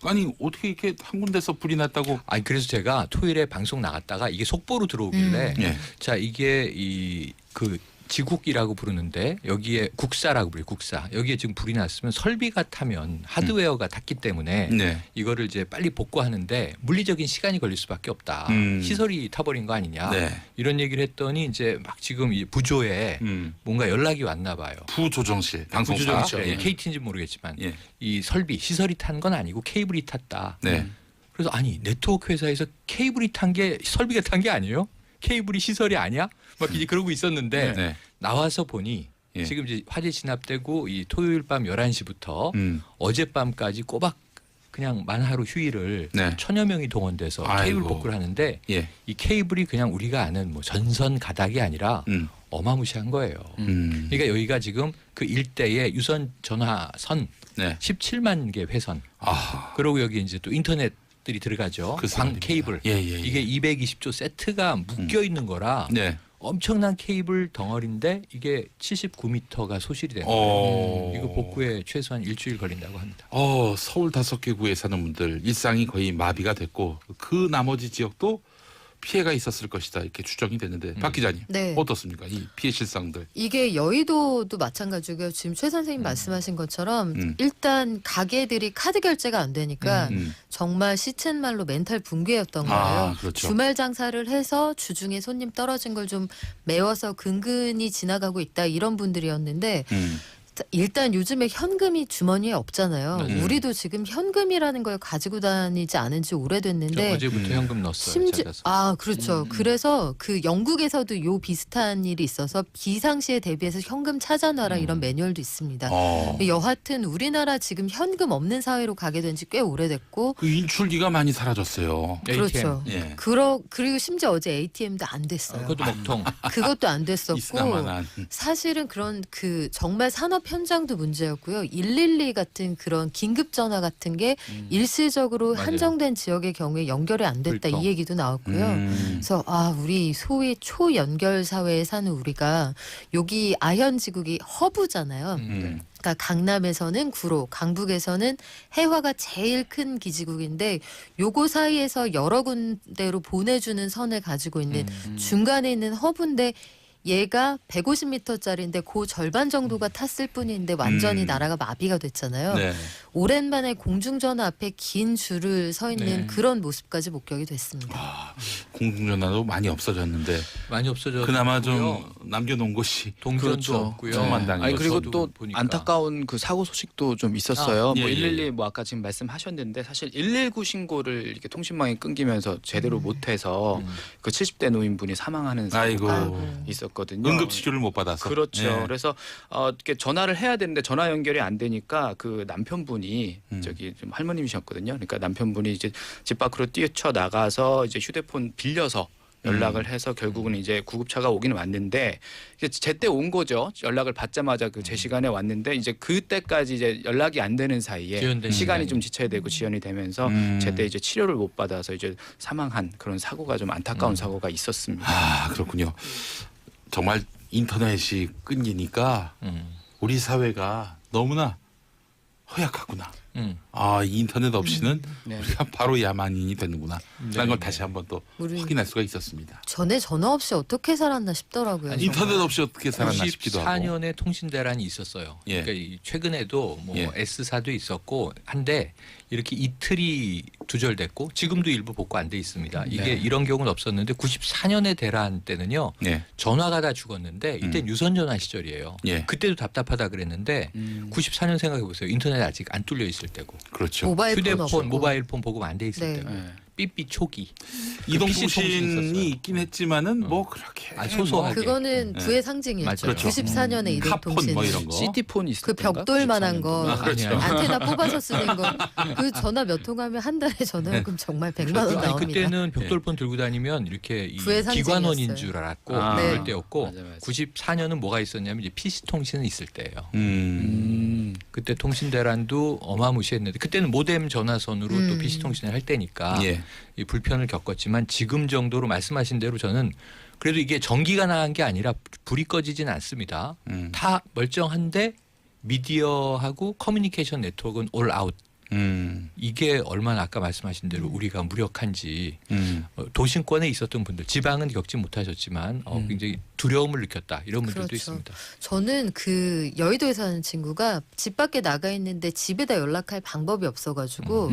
아니 어떻게 이렇게 한 군데서 불이 났다고? 아니 그래서 제가 토요일에 방송 나갔다가 이게 속보로 들어오길래 예. 자 이게 이 그 지국이라고 부르는데 여기에 국사라고 불러요. 국사. 여기에 지금 불이 났으면 설비가 타면 하드웨어가 탔기 때문에 네. 이거를 이제 빨리 복구하는데 물리적인 시간이 걸릴 수밖에 없다. 시설이 타버린 거 아니냐. 네. 이런 얘기를 했더니 이제 막 지금 이 부조에 뭔가 연락이 왔나 봐요. 부조정실 방송사. 부조정실 예. KT인지 모르겠지만 예. 이 설비 시설이 탄 건 아니고 케이블이 탔다. 네. 그래서 아니 네트워크 회사에서 케이블이 탄 게 설비가 탄 게 아니에요? 케이블이 시설이 아니야? 막 이제 그러고 있었는데 네. 나와서 보니 예. 지금 이제 화재 진압되고 이 토요일 밤 11시부터 어젯밤까지 꼬박 그냥 만하루 휴일을 네. 1000여 명이 동원돼서 케이블 아이고. 복구를 하는데 예. 이 케이블이 그냥 우리가 아는 뭐 전선 가닥이 아니라 어마무시한 거예요. 그러니까 여기가 지금 그 일대의 유선 전화선 네. 17만 개 회선. 그리고 여기 이제 또 인터넷들이 들어가죠. 그 광 말입니다. 케이블. 예. 이게 220조 세트가 묶여 있는 거라 네. 엄청난 케이블 덩어리인데 이게 79m가 소실이 된 거예요. 이거 복구에 최소한 일주일 걸린다고 합니다. 서울 5개 구에 사는 분들 일상이 거의 마비가 됐고 그 나머지 지역도 피해가 있었을 것이다 이렇게 추정이 됐는데 박 기자님 네. 어떻습니까? 이 피해 실상들. 이게 여의도도 마찬가지고요. 지금 최 선생님 말씀하신 것처럼 일단 가게들이 카드 결제가 안 되니까 정말 시쳇 말로 멘탈 붕괴였던 거예요. 그렇죠. 주말 장사를 해서 주중에 손님 떨어진 걸 좀 메워서 근근히 지나가고 있다 이런 분들이었는데 일단 요즘에 현금이 주머니에 없잖아요. 우리도 지금 현금이라는 걸 가지고 다니지 않은 지 오래됐는데 어제부터 현금 넣었어요. 찾아서. 그렇죠. 그래서 그 영국에서도 요 비슷한 일이 있어서 비상시에 대비해서 현금 찾아놔라 이런 매뉴얼도 있습니다. 여하튼 우리나라 지금 현금 없는 사회로 가게 된 지 꽤 오래됐고 그 인출기가 많이 사라졌어요. 그렇죠. 예. 그리고 심지어 어제 ATM도 안 됐어요. 그것도 먹통. 그것도 안 됐었고 있으나마나. 사실은 그런 그 정말 산업 응급 현장도 문제였고요. 112 같은 그런 긴급 전화 같은 게 일시적으로 맞아요. 한정된 지역의 경우에 연결이 안 됐다 불통. 이 얘기도 나왔고요. 그래서 우리 소위 초연결 사회에 사는 우리가 여기 아현지국이 허브잖아요. 그러니까 강남에서는 구로, 강북에서는 해화가 제일 큰 기지국인데 요거 사이에서 여러 군데로 보내주는 선을 가지고 있는 중간에 있는 허브인데 얘가 150m짜리인데 그 절반 정도가 탔을 뿐인데 완전히 나라가 마비가 됐잖아요. 네. 오랜만에 공중전화 앞에 긴 줄을 서 있는 네. 그런 모습까지 목격이 됐습니다. 공중전화도 많이 없어졌는데 많이 없어졌고요. 그나마 좀 남겨놓은 곳이 동전도 그렇죠. 없고요. 천만다행이었어요. 아니 그리고 저도 또 보니까. 안타까운 그 사고 소식도 좀 있었어요. 예, 뭐 예, 112 예. 뭐 아까 지금 말씀하셨는데 사실 119 신고를 이렇게 통신망이 끊기면서 제대로 못해서 그 70대 노인분이 사망하는 아이고. 사고가 있었거든요. 응급치료를 못 받아서. 그렇죠. 예. 그래서 이렇게 전화를 해야 되는데 전화 연결이 안 되니까 그 남편분이 저기 좀 할머님이셨거든요. 그러니까 남편분이 이제 집 밖으로 뛰쳐 나가서 이제 휴대폰 빌려서 연락을 해서 결국은 이제 구급차가 오기는 왔는데 이제 제때 온 거죠. 연락을 받자마자 그 제 시간에 왔는데 이제 그때까지 이제 연락이 안 되는 사이에 지연된 시간이 시간이. 좀 지체되고 지연이 되면서 제때 이제 치료를 못 받아서 이제 사망한 그런 사고가 좀 안타까운 사고가 있었습니다. 아 그렇군요. 정말 인터넷이 끊기니까 우리 사회가 너무나 허약하구나. 이 인터넷 없이는 네. 우리가 바로 야만인이 되는구나. 라는 걸 네. 다시 한번 또 우리 확인할 수가 있었습니다. 전에 전화 없이 어떻게 살았나 싶더라고요. 아니, 인터넷 없이 어떻게 살았나 싶기도 하고. 94년에 통신대란이 있었어요. 예. 그러니까 이 최근에도 뭐 예. S사도 있었고 한데 이렇게 이틀이 두절됐고 지금도 일부 복구 안 돼 있습니다. 이게 네. 이런 경우는 없었는데 94년에 대란 때는요. 예. 전화가 다 죽었는데 이때 유선 전화 시절이에요. 예. 그때도 답답하다 그랬는데 94년 생각해 보세요. 인터넷 아직 안 뚫려 있을 때고. 그렇죠. 모바일 폰 없고. 휴대폰, 모바일폰 보급은 안 돼 있을 네. 때고. 네. 삐삐 초기. 이동통신이 있었어요. 있긴 했지만은 뭐 그렇게 소소하게. 그거는 네. 부의 상징이었죠. 맞아요. 94년에 카폰 이동통신. 뭐 이런 거. CT폰이 그 벽돌만한 거 아, 그렇죠. 안테나 뽑아서 쓰는 거 그 전화 몇 통 하면 한 달에 전화요금 정말 100만 원 아니, 나옵니다. 그때는 벽돌폰 들고 다니면 이렇게 이 부의 상징이었어요. 기관원인 줄 알았고 아, 그럴 네. 때였고 맞아, 맞아. 94년은 뭐가 있었냐면 이제 PC 통신은 있을 때예요. 그때 통신 대란도 어마무시했는데 그때는 모뎀 전화선으로 또 PC 통신을 할 때니까 예. 이 불편을 겪었지만 지금 정도로 말씀하신 대로 저는 그래도 이게 전기가 나간 게 아니라 불이 꺼지진 않습니다. 다 멀쩡한데 미디어하고 커뮤니케이션 네트워크는 올 아웃. 이게 얼마나 아까 말씀하신 대로 우리가 무력한지 도심권에 있었던 분들 지방은 겪지 못하셨지만 굉장히 두려움을 느꼈다 이런 분들도 그렇죠. 있습니다. 저는 그 여의도에 사는 친구가 집 밖에 나가 있는데 집에다 연락할 방법이 없어가지고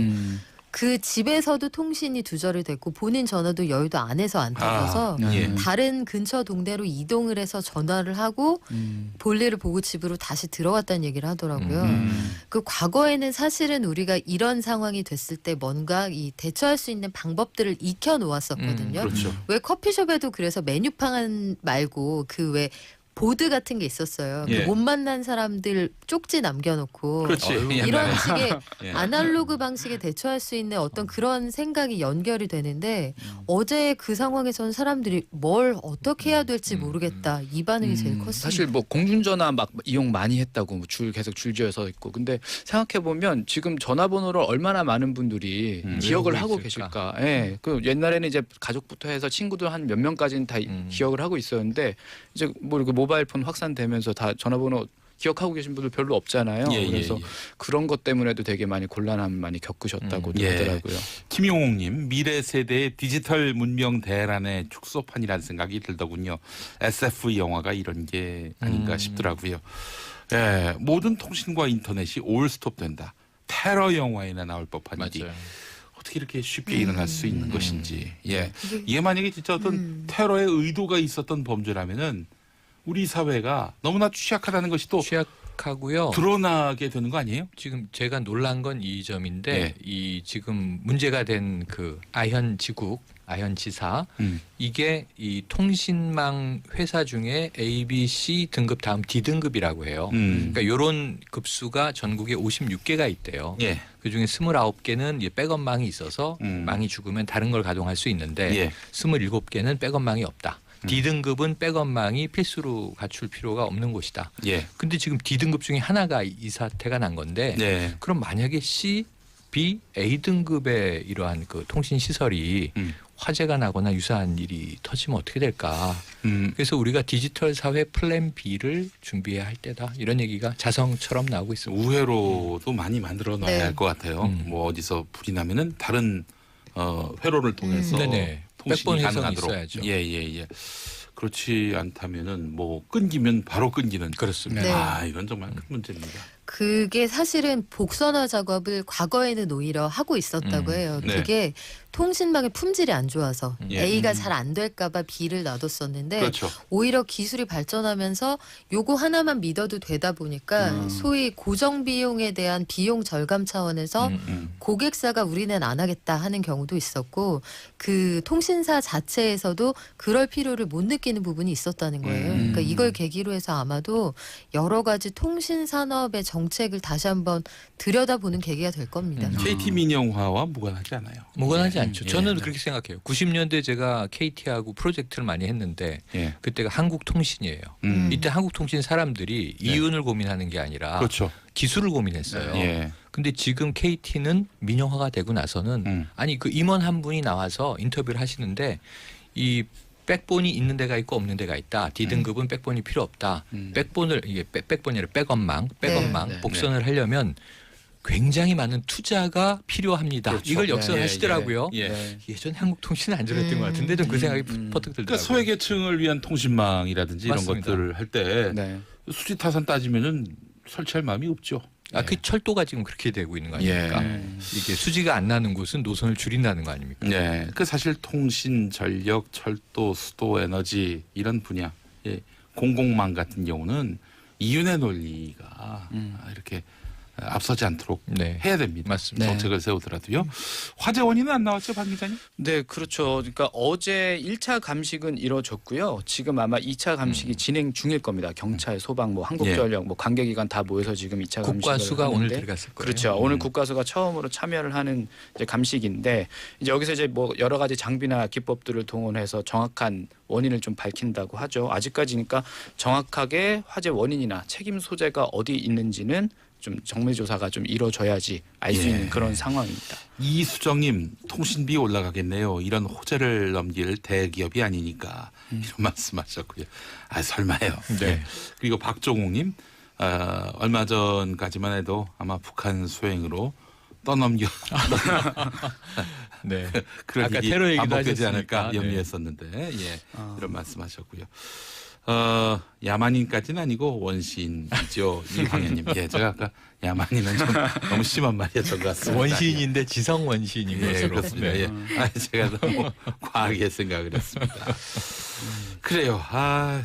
그 집에서도 통신이 두절이 됐고 본인 전화도 여의도 안에서 안 터져서 예. 다른 근처 동네로 이동을 해서 전화를 하고 볼일을 보고 집으로 다시 들어갔다는 얘기를 하더라고요. 그 과거에는 사실은 우리가 이런 상황이 됐을 때 뭔가 이 대처할 수 있는 방법들을 익혀 놓았었거든요. 그렇죠. 왜 커피숍에도 그래서 메뉴판 말고 그 왜 보드 같은 게 있었어요. 예. 그 못 만난 사람들 쪽지 남겨놓고 그렇지. 이런 식의 예. 아날로그 방식에 대처할 수 있는 어떤 그런 생각이 연결이 되는데 어제 그 상황에서는 사람들이 뭘 어떻게 해야 될지 모르겠다 이 반응이 제일 컸습니다. 사실 뭐 공중전화 막 이용 많이 했다고 뭐 줄 계속 줄지어서 있고 근데 생각해 보면 지금 전화번호를 얼마나 많은 분들이 기억을 외우고 하고 있을까? 계실까? 예. 그 옛날에는 이제 가족부터 해서 친구들 한 몇 명까지는 다 기억을 하고 있었는데 이제 뭐 이렇게 모바일폰 확산되면서 다 전화번호 기억하고 계신 분들 별로 없잖아요. 예, 그래서 예. 그런 것 때문에도 되게 많이 곤란함 많이 겪으셨다고 예. 하더라고요. 김용옥님 미래 세대의 디지털 문명 대란의 축소판이라는 생각이 들더군요. SF 영화가 이런 게 아닌가 싶더라고요. 예, 모든 통신과 인터넷이 올스톱된다. 테러 영화에나 나올 법한 일이 맞아요. 어떻게 이렇게 쉽게 일어날 수 있는 것인지. 예, 이게 만약에 진짜 어떤 테러의 의도가 있었던 범죄라면은 우리 사회가 너무나 취약하다는 것이 또 취약하고요. 드러나게 되는 거 아니에요? 지금 제가 놀란 건 이 점인데 네. 이 지금 문제가 된 그 아현지국 아현지사 이게 이 통신망 회사 중에 ABC 등급 다음 D등급이라고 해요. 그러니까 이런 급수가 전국에 56개가 있대요. 예. 그중에 29개는 백업망이 있어서 망이 죽으면 다른 걸 가동할 수 있는데 예. 27개는 백업망이 없다. D등급은 백업망이 필수로 갖출 필요가 없는 곳이다. 예. 근데 지금 D등급 중에 하나가 이 사태가 난 건데 네. 그럼 만약에 C, B, A등급의 이러한 그 통신 시설이 화재가 나거나 유사한 일이 터지면 어떻게 될까? 그래서 우리가 디지털 사회 플랜 B를 준비해야 할 때다. 이런 얘기가 자성처럼 나오고 있습니다. 우회로도 많이 만들어 놔야 네. 할 것 같아요. 뭐 어디서 불이 나면은 다른 회로를 통해서 네네. 통신이 백본 해석이 가능하도록. 있어야죠. 예. 그렇지 않다면은 뭐 끊기면 바로 끊기는. 그렇습니다. 네. 아, 이건 정말 큰 문제입니다. 그게 사실은 복선화 작업을 과거에는 오히려 하고 있었다고 해요. 네. 그게 통신망의 품질이 안 좋아서 예. A가 잘 안 될까봐 B를 놔뒀었는데 그렇죠. 오히려 기술이 발전하면서 요거 하나만 믿어도 되다 보니까 소위 고정 비용에 대한 비용 절감 차원에서 고객사가 우리는 안 하겠다 하는 경우도 있었고 그 통신사 자체에서도 그럴 필요를 못 느끼는 부분이 있었다는 거예요. 그러니까 이걸 계기로 해서 아마도 여러 가지 통신 산업의 정책을 다시 한번 들여다보는 계기가 될 겁니다. KT 민영화와 무관하지 않아요. 무관하지 않죠. 예. 저는 그렇게 생각해요. 90년대 제가 KT하고 프로젝트를 많이 했는데 예. 그때가 한국통신이에요. 이때 한국통신 사람들이 이윤을 고민하는 게 아니라 그렇죠. 기술을 고민했어요. 예. 근데 지금 KT는 민영화가 되고 나서는 아니 그 임원 한 분이 나와서 인터뷰를 하시는데 이 백본이 있는 데가 있고 없는 데가 있다. D등급은 백본이 필요 없다. 백본을 이게 백본이 아니라 백업망 네. 복선을 하려면 굉장히 많은 투자가 필요합니다. 그렇죠. 이걸 역설하시더라고요. 예. 네. 예전에 한국통신은 안 저랬던 것 같은데 좀 그 생각이 퍼뜩 들더라고요. 그러니까 소외계층을 위한 통신망이라든지 이런 맞습니다. 것들을 할 때 네. 수지타산 따지면은 설치할 마음이 없죠. 그 철도가 지금 그렇게 되고 있는 거 아닙니까? 예. 이게 수지가 안 나는 곳은 노선을 줄인다는 거 아닙니까? 네, 그 사실 통신, 전력, 철도, 수도, 에너지 이런 분야, 공공망 같은 경우는 이윤의 논리가 이렇게 앞서지 않도록 네. 해야 됩니다. 맞습니다. 정책을 세우더라도요. 화재 원인은 안 나왔죠, 박 기자님? 네, 그렇죠. 그러니까 어제 1차 감식은 이루어졌고요. 지금 아마 2차 감식이 진행 중일 겁니다. 경찰, 소방, 뭐 한국전력, 뭐 관계기관 다 모여서 지금 2차 감식을 국가수가 오늘 하는데 들어갔을 거예요. 그렇죠. 오늘 국가수가 처음으로 참여를 하는 이제 감식인데 이제 여기서 이제 뭐 여러 가지 장비나 기법들을 동원해서 정확한 원인을 좀 밝힌다고 하죠. 아직까지니까 정확하게 화재 원인이나 책임 소재가 어디 있는지는 좀 정밀 조사가 좀 이루어져야지 알 수 있는 그런 상황입니다. 이수정님, 통신비 올라가겠네요. 이런 호재를 넘길 대기업이 아니니까 이런 말씀하셨고요. 아, 설마요. 네. 그리고 박종욱님, 얼마 전까지만 해도 아마 북한 소행으로 떠넘겨 네. 그런 아까 일이 테러 얘기도 반복되지 하셨으니까. 않을까 네. 염려했었는데 이런 말씀하셨고요. 야만인까지는 아니고 원시인이죠. 이황현님. 제가 아까 야만인은 좀 너무 심한 말이었던 것 같습니다. 원시인인데 지성 원시인인 예, 것으로. 그렇습니다. 네. 제가 너무 과하게 생각을 했습니다. 그래요.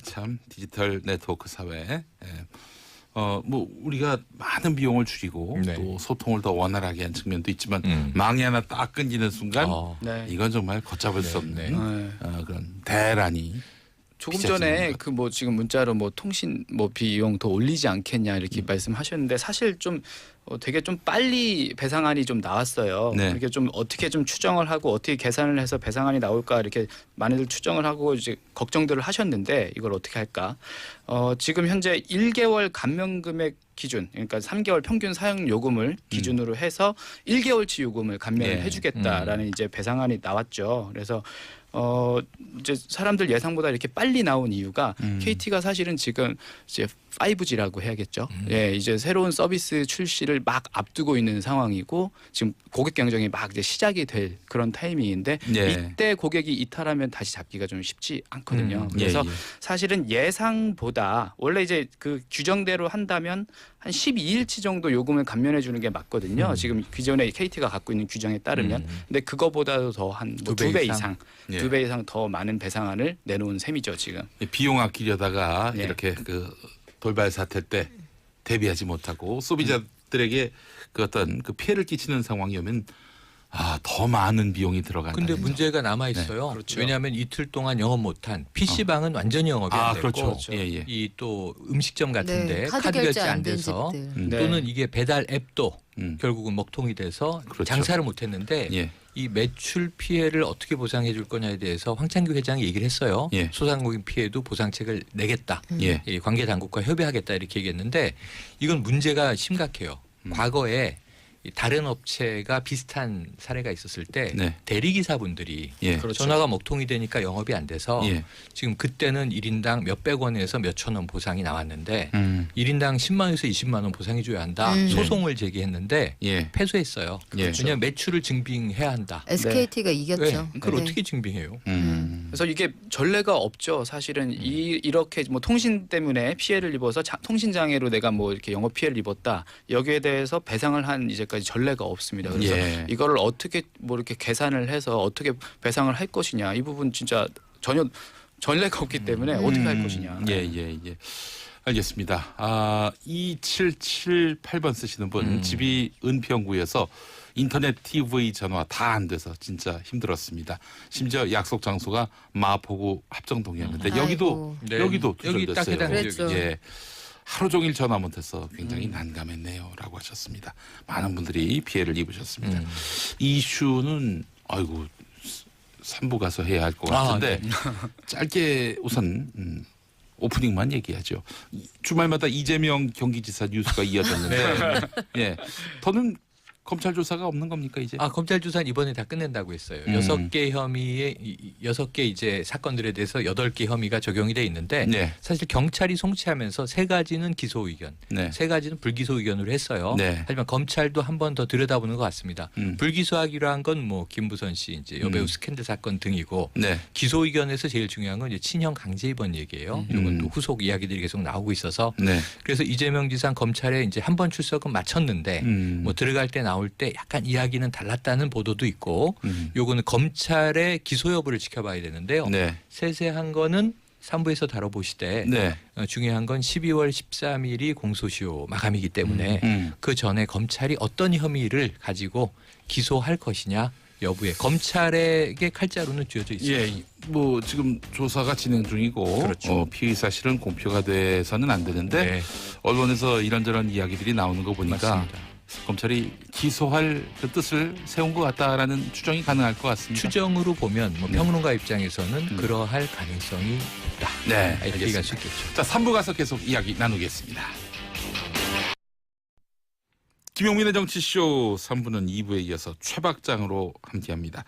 참 디지털 네트워크 사회. 뭐 우리가 많은 비용을 줄이고 네. 또 소통을 더 원활하게 한 측면도 있지만 망이 하나 딱 끊기는 순간 네. 이건 정말 걷잡을 수 없는 네. 그런 대란이 조금 빚어지는 전에 것 그 뭐 지금 문자로 뭐 통신 뭐 비용 더 올리지 않겠냐 이렇게 말씀하셨는데 사실 좀 되게 좀 빨리 배상안이 좀 나왔어요. 네. 이렇게 좀 어떻게 좀 추정을 하고 어떻게 계산을 해서 배상안이 나올까 이렇게 많이들 추정을 하고 이제 걱정들을 하셨는데 이걸 어떻게 할까? 지금 현재 1개월 감면 금액 기준, 그러니까 3개월 평균 사용 요금을 기준으로 해서 1개월치 요금을 감면을 예. 해주겠다라는 이제 배상안이 나왔죠. 그래서 이제 사람들 예상보다 이렇게 빨리 나온 이유가 KT가 사실은 지금 이제 5G라고 해야겠죠. 예, 이제 새로운 서비스 출시를 막 앞두고 있는 상황이고 지금 고객 경쟁이 막 이제 시작이 될 그런 타이밍인데 예. 이때 고객이 이탈하면 다시 잡기가 좀 쉽지 않거든요. 그래서 사실은 예상보다 원래 이제 그 규정대로 한다면 한 12일치 정도 요금을 감면해 주는 게 맞거든요. 지금 기존에 KT가 갖고 있는 규정에 따르면. 근데 그거보다도 더 한 뭐 2배 이상, 예. 2배 이상 더 많은 배상안을 내놓은 셈이죠, 지금. 비용 아끼려다가 네. 이렇게 그 돌발 사태 때 대비하지 못하고 소비자들에게 그 어떤 그 피해를 끼치는 상황이 오면 더 많은 비용이 들어간다. 근데 문제가 남아 있어요. 네, 그렇죠. 왜냐하면 이틀 동안 영업 못한 PC방은 완전히 영업이 안 됐고 그렇죠. 예. 이 또 음식점 같은데 네, 카드 결제 안 된 돼서 집들. 네. 또는 이게 배달 앱도 결국은 먹통이 돼서 그렇죠. 장사를 못했는데 예. 이 매출 피해를 어떻게 보상해 줄 거냐에 대해서 황창규 회장이 얘기를 했어요. 예. 소상공인 피해도 보상책을 내겠다. 예. 이 관계 당국과 협의하겠다 이렇게 얘기했는데 이건 문제가 심각해요. 과거에 이 다른 업체가 비슷한 사례가 있었을 때 네. 대리기사분들이 예. 그렇죠. 전화가 먹통이 되니까 영업이 안 돼서 예. 지금 그때는 1인당 몇백 원에서 몇천 원 보상이 나왔는데 음. 1인당 10만 원에서 20만 원 보상해 줘야 한다. 소송을 제기했는데 예. 패소했어요. 예. 왜냐하면 매출을 증빙해야 한다. SKT가 왜? 이겼죠. 그걸 네. 어떻게 증빙해요? 그래서 이게 전례가 없죠. 사실은 이렇게 뭐 통신 때문에 피해를 입어서 통신 장애로 내가 뭐 이렇게 영업 피해를 입었다. 여기에 대해서 배상을 한 이제까지 전례가 없습니다. 그래서 예. 이거를 어떻게 뭐 이렇게 계산을 해서 어떻게 배상을 할 것이냐 이 부분 진짜 전혀 전례가 없기 때문에 어떻게 할 것이냐. 예. 알겠습니다. 2778번 쓰시는 분 집이 은평구여서 인터넷, TV, 전화 다 안 돼서 진짜 힘들었습니다. 심지어 약속 장소가 마포구 합정동이었는데 여기도 네. 여기도 여기 딱 두절됐어요. 해당되죠. 그랬죠. 예. 하루 종일 전화 못해서 굉장히 난감했네요라고 하셨습니다. 많은 분들이 피해를 입으셨습니다. 이 이슈는 아이고 3부 가서 해야 할 것 같은데 짧게 우선 오프닝만 얘기하죠. 주말마다 이재명 경기지사 뉴스가 이어졌는데 예. 더는 검찰 조사가 없는 겁니까 이제? 검찰 조사는 이번에 다 끝낸다고 했어요. 6개 혐의에 6개 이제 사건들에 대해서 8개 혐의가 적용이 돼 있는데 네. 사실 경찰이 송치하면서 3가지는 기소 의견, 네. 3가지는 불기소 의견으로 했어요. 네. 하지만 검찰도 한 번 더 들여다보는 것 같습니다. 불기소하기로 한 건 뭐 김부선 씨 이제 여배우 스캔들 사건 등이고 네. 기소 의견에서 제일 중요한 건 이제 친형 강제 입원 얘기예요. 이건 또 후속 이야기들이 계속 나오고 있어서 네. 그래서 이재명 지사 검찰에 이제 한 번 출석은 마쳤는데 뭐 들어갈 때 나올 때 약간 이야기는 달랐다는 보도도 있고 요거는 검찰의 기소 여부를 지켜봐야 되는데요. 네. 세세한 거는 3부에서 다뤄보시되 네. 중요한 건 12월 13일이 공소시효 마감이기 때문에 그 전에 검찰이 어떤 혐의를 가지고 기소할 것이냐 여부에 검찰에게 칼자루는 쥐어져 있습니다. 예, 뭐 지금 조사가 진행 중이고 그렇죠. 피의 사실은 공표가 돼서는 안 되는데 네. 언론에서 이런저런 이야기들이 나오는 거 보니까 맞습니다. 검찰이 기소할 그 뜻을 세운 것 같다라는 추정이 가능할 것 같습니다. 추정으로 보면 뭐 평론가 입장에서는 그러할 가능성이 있다. 네, 이렇게 얘기할 알겠습니다. 수 있겠죠. 자, 3부 가서 계속 이야기 나누겠습니다. 김용민의 정치쇼 3부는 2부에 이어서 최박장으로 함께합니다.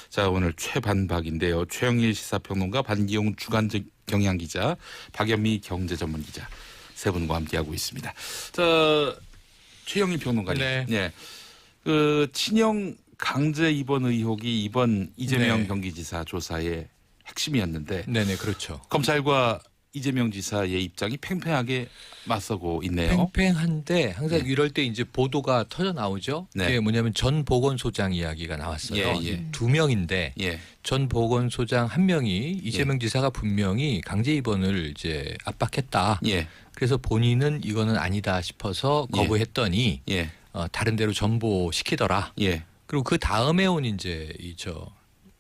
자, 오늘 최반박인데요. 최영일 시사평론가, 반기용 주간 경향기자, 박연미 경제전문기자 세 분과 함께하고 있습니다. 자, 최영일 평론가님. 네. 예. 그 친형 강제 입원 의혹이 이번 이재명 네. 경기지사 조사의 핵심이었는데 네네 그렇죠. 검찰과 이재명 지사의 입장이 팽팽하게 맞서고 있네요. 팽팽한데 항상 네. 이럴 때 이제 보도가 터져 나오죠. 네. 이게 뭐냐면 전 보건소장 이야기가 나왔어요. 예. 2명인데 예. 전 보건소장 1명이 이재명 지사가 분명히 강제 입원을 이제 압박했다. 예. 그래서 본인은 이거는 아니다 싶어서 거부했더니 예. 다른 데로 전보시키더라. 예. 그리고 그 다음에 온 이제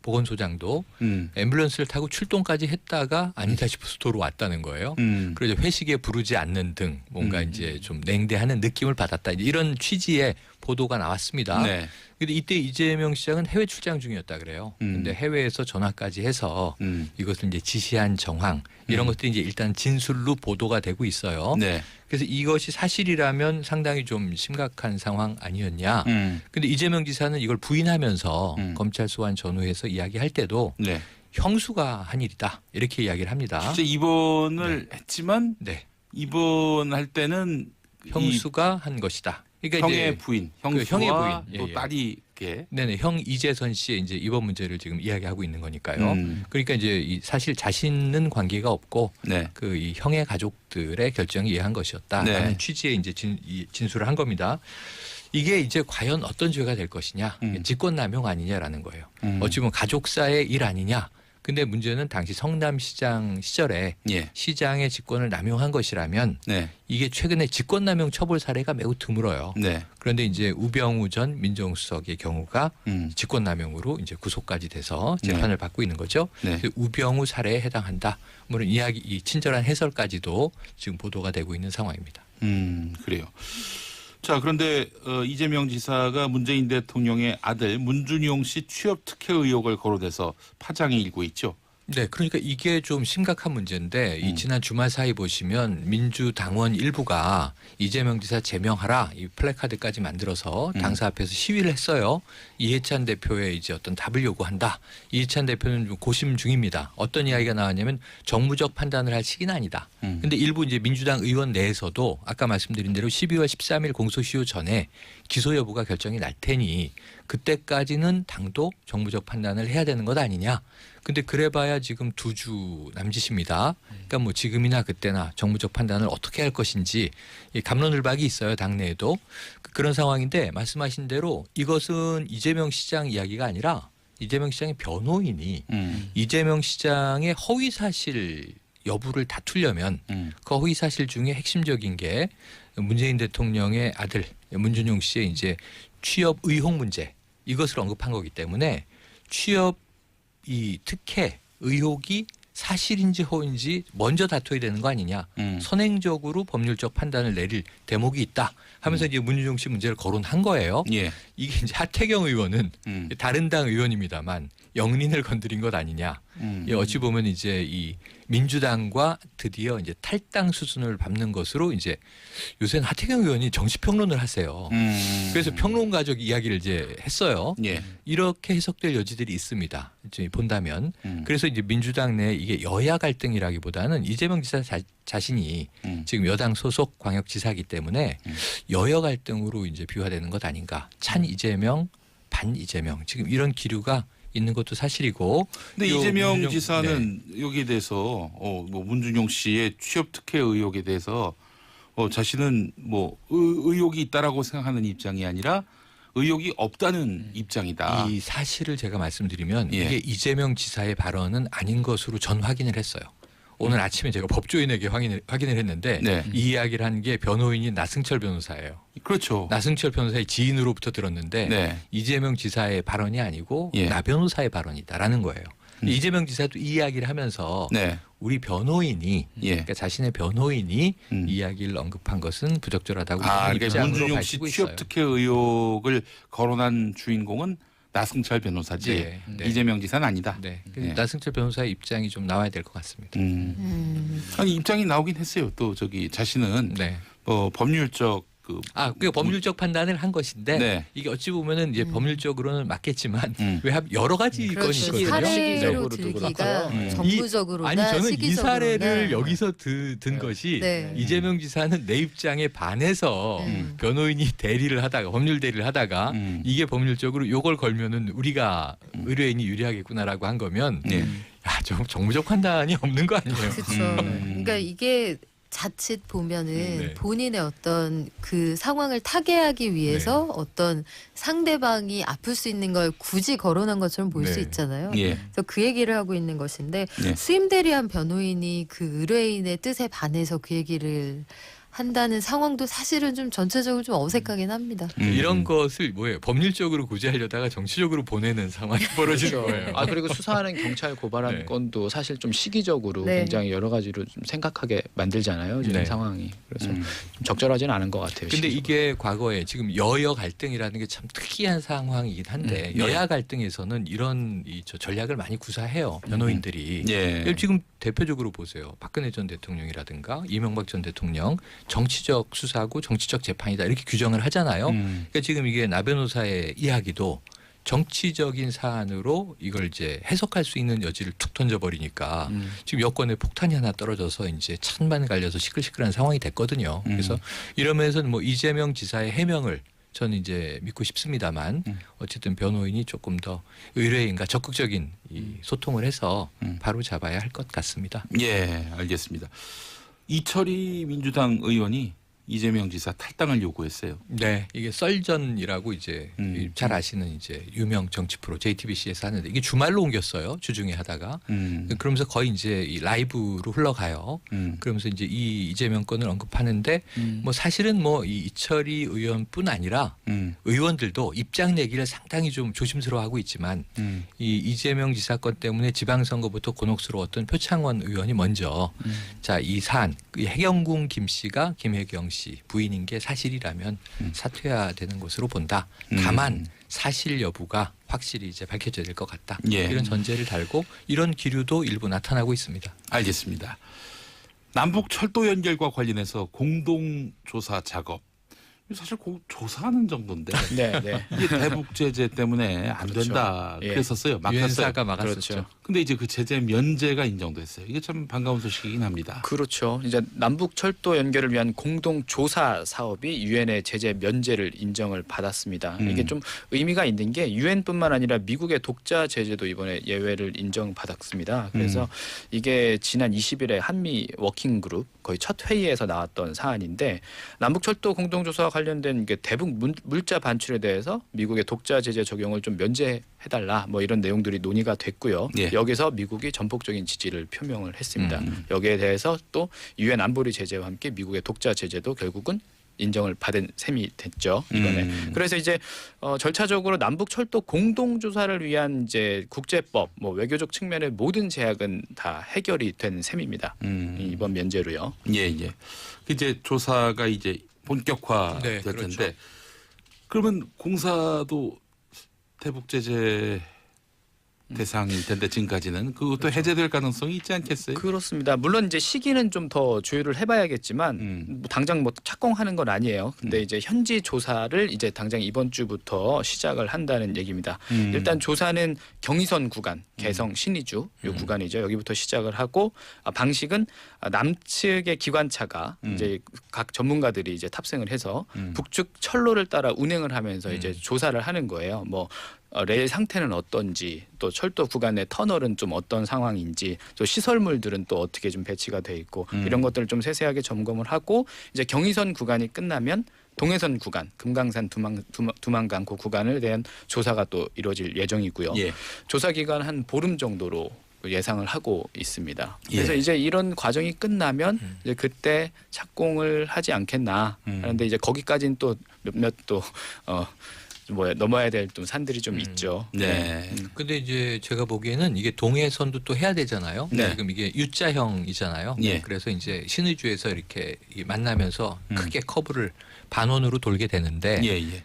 보건소장도 앰뷸런스를 타고 출동까지 했다가 아니다 싶어서 돌아왔다는 거예요. 그래서 회식에 부르지 않는 등 뭔가 이제 좀 냉대하는 느낌을 받았다. 이런 취지의 보도가 나왔습니다. 네. 근데 이때 이재명 시장은 해외 출장 중이었다 그래요. 근데 해외에서 전화까지 해서 이것을 이제 지시한 정황 이런 것들이 이제 일단 진술로 보도가 되고 있어요. 네. 그래서 이것이 사실이라면 상당히 좀 심각한 상황 아니었냐. 근데 이재명 지사는 이걸 부인하면서 검찰 소환 전후에서 이야기할 때도 네. 형수가 한 일이다 이렇게 이야기를 합니다. 실제 입원을 했지만 네, 입원할 때는 형수가 한 것이다. 그러니까 형의 이제 부인, 형의 형수와 부인. 또 예. 딸이 이렇게 네네 형 이재선 씨의 이제 입원 문제를 지금 이야기하고 있는 거니까요. 그러니까 이제 사실 자신은 관계가 없고 네. 그 이 형의 가족들의 결정이 이해한 것이었다라는 네. 취지의 이제 진술을 한 겁니다. 이게 이제 과연 어떤 죄가 될 것이냐, 직권남용 아니냐라는 거예요. 어찌 보면 가족사의 일 아니냐. 근데 문제는 당시 성남시장 시절에 예. 시장의 직권을 남용한 것이라면 네. 이게 최근에 직권남용 처벌 사례가 매우 드물어요. 네. 그런데 이제 우병우 전 민정수석의 경우가 직권남용으로 이제 구속까지 돼서 재판을 받고 있는 거죠. 네. 우병우 사례에 해당한다. 물론 이야기 이 친절한 해설까지도 지금 보도가 되고 있는 상황입니다. 그래요. 자, 그런데 이재명 지사가 문재인 대통령의 아들 문준용 씨 취업 특혜 의혹을 거론해서 파장이 일고 있죠. 네, 그러니까 이게 좀 심각한 문제인데 이 지난 주말 사이 보시면 민주당원 일부가 이재명 지사 제명하라 이 플래카드까지 만들어서 당사 앞에서 시위를 했어요. 이해찬 대표의 이제 어떤 답을 요구한다. 이해찬 대표는 좀 고심 중입니다. 어떤 이야기가 나왔냐면 정무적 판단을 할 시기는 아니다. 근데 일부 이제 민주당 의원 내에서도 아까 말씀드린 대로 12월 13일 공소시효 전에 기소 여부가 결정이 날 테니 그때까지는 당도 정무적 판단을 해야 되는 것 아니냐. 근데 그래봐야 지금 2주 남짓입니다. 그러니까 뭐 지금이나 그때나 정무적 판단을 어떻게 할 것인지 갑론을박이 있어요. 당내에도. 그런 상황인데 말씀하신 대로 이것은 이재명 시장 이야기가 아니라 이재명 시장의 변호인이 이재명 시장의 허위사실 여부를 다투려면 그 허위사실 중에 핵심적인 게 문재인 대통령의 아들 문준용 씨의 이제 취업 의혹 문제 이것을 언급한 거기 때문에 취업 이 특혜 의혹이 사실인지 허위인지 먼저 다퉈야 되는 거 아니냐. 선행적으로 법률적 판단을 내릴 대목이 있다 하면서 이제 문준용 씨 문제를 거론한 거예요. 예. 이게 이제 하태경 의원은 다른 당 의원입니다만 영린을 건드린 것 아니냐. 어찌 보면 이제 이 민주당과 드디어 이제 탈당 수순을 밟는 것으로 이제 요새는 하태경 의원이 정치 평론을 하세요. 그래서 평론가적 이야기를 이제 했어요. 예. 이렇게 해석될 여지들이 있습니다. 이제 본다면 그래서 이제 민주당 내 이게 여야 갈등이라기보다는 이재명 지사 자신이 지금 여당 소속 광역지사이기 때문에 여야 갈등으로 이제 비화되는 것 아닌가. 찬 이재명, 반 이재명 지금 이런 기류가 있는 것도 사실이고. 근데 이재명 지사는 여기에 대해서 뭐 문준용 씨의 취업 특혜 의혹에 대해서 자신은 뭐 의혹이 있다라고 생각하는 입장이 아니라 의혹이 없다는 입장이다. 이 사실을 제가 말씀드리면 예. 이게 이재명 지사의 발언은 아닌 것으로 전 확인을 했어요. 오늘 아침에 제가 법조인에게 확인을 했는데 네. 이 이야기를 한 게 변호인이 나승철 변호사예요. 그렇죠. 나승철 변호사의 지인으로부터 들었는데 네. 이재명 지사의 발언이 아니고 예. 나 변호사의 발언이다라는 거예요. 이재명 지사도 이 이야기를 하면서 네. 우리 변호인이 예. 그러니까 자신의 변호인이 이야기를 언급한 것은 부적절하다고 그러니까 입장으로 문준용 씨 밝히고 취업 있어요. 특혜 의혹을 거론한 주인공은 나승철 변호사지 네, 네. 이재명 지사는 아니다. 네. 네. 나승철 변호사의 입장이 좀 나와야 될 것 같습니다. 아니 입장이 나오긴 했어요. 또 저기 자신은 네. 법률적 그 법률적 판단을 한 것인데 네. 이게 어찌 보면은 이제 법률적으로는 맞겠지만 왜 여러 가지 건이 그렇지. 있거든요. 사례로 네. 들기가 네. 정부적으로나 아니 저는 이 시기적으로나 사례를 여기서 든 것이 네. 이재명 지사는 내 입장에 반해서 변호인이 대리를 하다가 법률 대리를 하다가 이게 법률적으로 요걸 걸면은 우리가 의뢰인이 유리하겠구나라고 한 거면 네. 좀 정무적 판단이 없는 거 아니에요? 그렇죠. 그러니까 이게 자칫 보면은 네. 본인의 어떤 그 상황을 타개하기 위해서 어떤 상대방이 아플 수 있는 걸 굳이 거론한 것처럼 보일 수 네. 있잖아요. 예. 그래서 그 얘기를 하고 있는 것인데 네. 수임 대리한 변호인이 그 의뢰인의 뜻에 반해서 그 얘기를 한다는 상황도 사실은 좀 전체적으로 좀 어색하긴 합니다. 이런 것을 뭐예요? 법률적으로 구제하려다가 정치적으로 보내는 상황이 벌어지는 거예요. 그리고 수사하는 경찰 고발한 네. 건도 사실 좀 시기적으로 네. 굉장히 여러 가지로 좀 생각하게 만들잖아요. 지금 네. 상황이. 그래서 좀 적절하지는 않은 것 같아요. 근데 시기적으로. 이게 과거에 지금 여야 갈등이라는 게 참 특이한 상황이긴 한데 여야 갈등에서는 이런 전략을 많이 구사해요. 변호인들이. 예. 지금 대표적으로 보세요. 박근혜 전 대통령이라든가 이명박 전 대통령 정치적 수사고 정치적 재판이다 이렇게 규정을 하잖아요. 그러니까 지금 이게 나 변호사의 이야기도 정치적인 사안으로 이걸 이제 해석할 수 있는 여지를 툭 던져버리니까 지금 여권에 폭탄이 하나 떨어져서 이제 찬반 갈려서 시끌시끌한 상황이 됐거든요. 그래서 이러면서 뭐 이재명 지사의 해명을 저는 이제 믿고 싶습니다만 어쨌든 변호인이 조금 더 의뢰인과 적극적인 이 소통을 해서 바로 잡아야 할 것 같습니다. 예, 알겠습니다. 이철희 민주당 의원이 이재명 지사 탈당을 요구했어요. 네, 이게 썰전이라고 이제 잘 아시는 이제 유명 정치 프로 JTBC에서 하는데 이게 주말로 옮겼어요. 주중에 하다가 그러면서 거의 이제 이 라이브로 흘러가요. 그러면서 이제 이 이재명 건을 언급하는데 뭐 사실은 뭐 이 이철희 의원뿐 아니라 의원들도 입장 내기를 상당히 좀 조심스러워하고 있지만 이 이재명 지사 건 때문에 지방선거부터 곤혹스러웠던 표창원 의원이 먼저 자, 이 사안 이 해경궁 김 씨가 김혜경 씨 부인인 게 사실이라면 사퇴해야 되는 것으로 본다. 다만 사실 여부가 확실히 이제 밝혀져야 될 것 같다. 예. 이런 전제를 달고 이런 기류도 일부 나타나고 있습니다. 알겠습니다. 남북 철도 연결과 관련해서 공동 조사 작업. 사실 조사하는 정도인데 네, 네. 이게 대북 제재 때문에 안 그렇죠. 된다 예. 그랬었어요. 막혔어요. 유엔사가 막았었죠. 그렇죠. 근데 이제 그 제재 면제가 인정됐어요. 이게 참 반가운 소식이긴 합니다. 그렇죠. 이제 남북 철도 연결을 위한 공동 조사 사업이 유엔의 제재 면제를 인정을 받았습니다. 이게 좀 의미가 있는 게 유엔뿐만 아니라 미국의 독자 제재도 이번에 예외를 인정받았습니다. 그래서 이게 지난 20일에 한미 워킹 그룹 거의 첫 회의에서 나왔던 사안인데 남북 철도 공동 조사와 관련된 게 대북 물자 반출에 대해서 미국의 독자 제재 적용을 좀 면제해달라 뭐 이런 내용들이 논의가 됐고요. 예. 여기서 미국이 전폭적인 지지를 표명을 했습니다. 여기에 대해서 또 유엔 안보리 제재와 함께 미국의 독자 제재도 결국은 인정을 받은 셈이 됐죠 이번에. 그래서 이제 절차적으로 남북 철도 공동 조사를 위한 이제 국제법, 뭐 외교적 측면의 모든 제약은 다 해결이 된 셈입니다. 이번 면제로요. 예. 이제 조사가 이제 본격화될 네, 그렇죠. 텐데 그러면 공사도 대북 제재 대상일 텐데 지금까지는 그것도 그렇죠. 해제될 가능성이 있지 않겠어요? 그렇습니다. 물론 이제 시기는 좀 더 조율을 해봐야겠지만 뭐 당장 뭐 착공하는 건 아니에요. 근데 이제 현지 조사를 이제 당장 이번 주부터 시작을 한다는 얘기입니다. 일단 조사는 경의선 구간, 개성, 신의주 이 구간이죠. 여기부터 시작을 하고 방식은 남측의 기관차가 이제 각 전문가들이 이제 탑승을 해서 북측 철로를 따라 운행을 하면서 이제 조사를 하는 거예요. 뭐 레일 상태는 어떤지, 또 철도 구간의 터널은 좀 어떤 상황인지, 또 시설물들은 또 어떻게 좀 배치가 돼 있고 이런 것들을 좀 세세하게 점검을 하고 이제 경의선 구간이 끝나면 동해선 구간, 금강산 두만강 그 구간에 대한 조사가 또 이루어질 예정이고요. 예. 조사 기간 한 보름 정도로 예상을 하고 있습니다. 그래서 예. 이제 이런 과정이 끝나면 이제 그때 착공을 하지 않겠나 하는데 이제 거기까지는 또 몇몇 또 넘어야 될 또 산들이 좀 있죠. 네. 근데 이제 제가 보기에는 이게 동해선도 또 해야 되잖아요. 네. 지금 이게 U자형이잖아요. 예. 그래서 이제 신의주에서 이렇게 만나면서 크게 커브를 반원으로 돌게 되는데 예.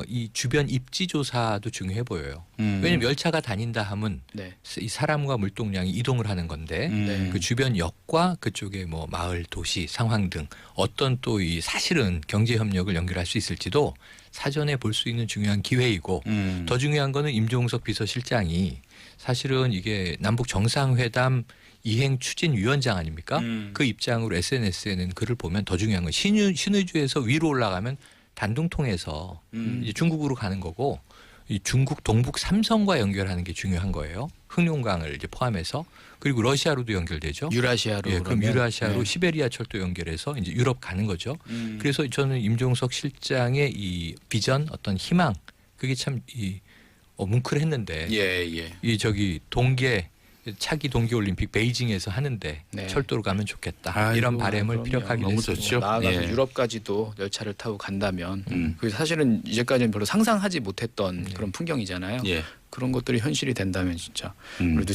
이 주변 입지 조사도 중요해 보여요. 왜냐하면 열차가 다닌다 하면 네. 이 사람과 물동량이 이동을 하는 건데 네. 그 주변 역과 그쪽에 뭐 마을, 도시 상황 등 어떤 또 이 사실은 경제 협력을 연결할 수 있을지도 사전에 볼 수 있는 중요한 기회이고 더 중요한 거는 임종석 비서실장이 사실은 이게 남북 정상회담 이행 추진 위원장 아닙니까? 그 입장으로 SNS에는 글을 보면 더 중요한 건 신의주에서 위로 올라가면 단둥통해서 이제 중국으로 가는 거고 이 중국 동북 삼성과 연결하는 게 중요한 거예요. 흑룡강을 이제 포함해서 그리고 러시아로도 연결되죠. 유라시아로 예, 그럼 그러면, 유라시아로 네. 시베리아 철도 연결해서 이제 유럽 가는 거죠. 그래서 저는 임종석 실장의 이 비전 어떤 희망 그게 참 뭉클했는데 예. 이 저기 차기 동계올림픽 베이징에서 하는데 네. 철도로 가면 좋겠다. 아이고, 이런 바람을 그럼요. 피력하게 너무 됐습니다. 좋죠. 나아가서 예. 유럽까지도 열차를 타고 간다면 그게 사실은 이제까지는 별로 상상하지 못했던 네. 그런 풍경이잖아요. 예. 그런 것들이 현실이 된다면 진짜 우리도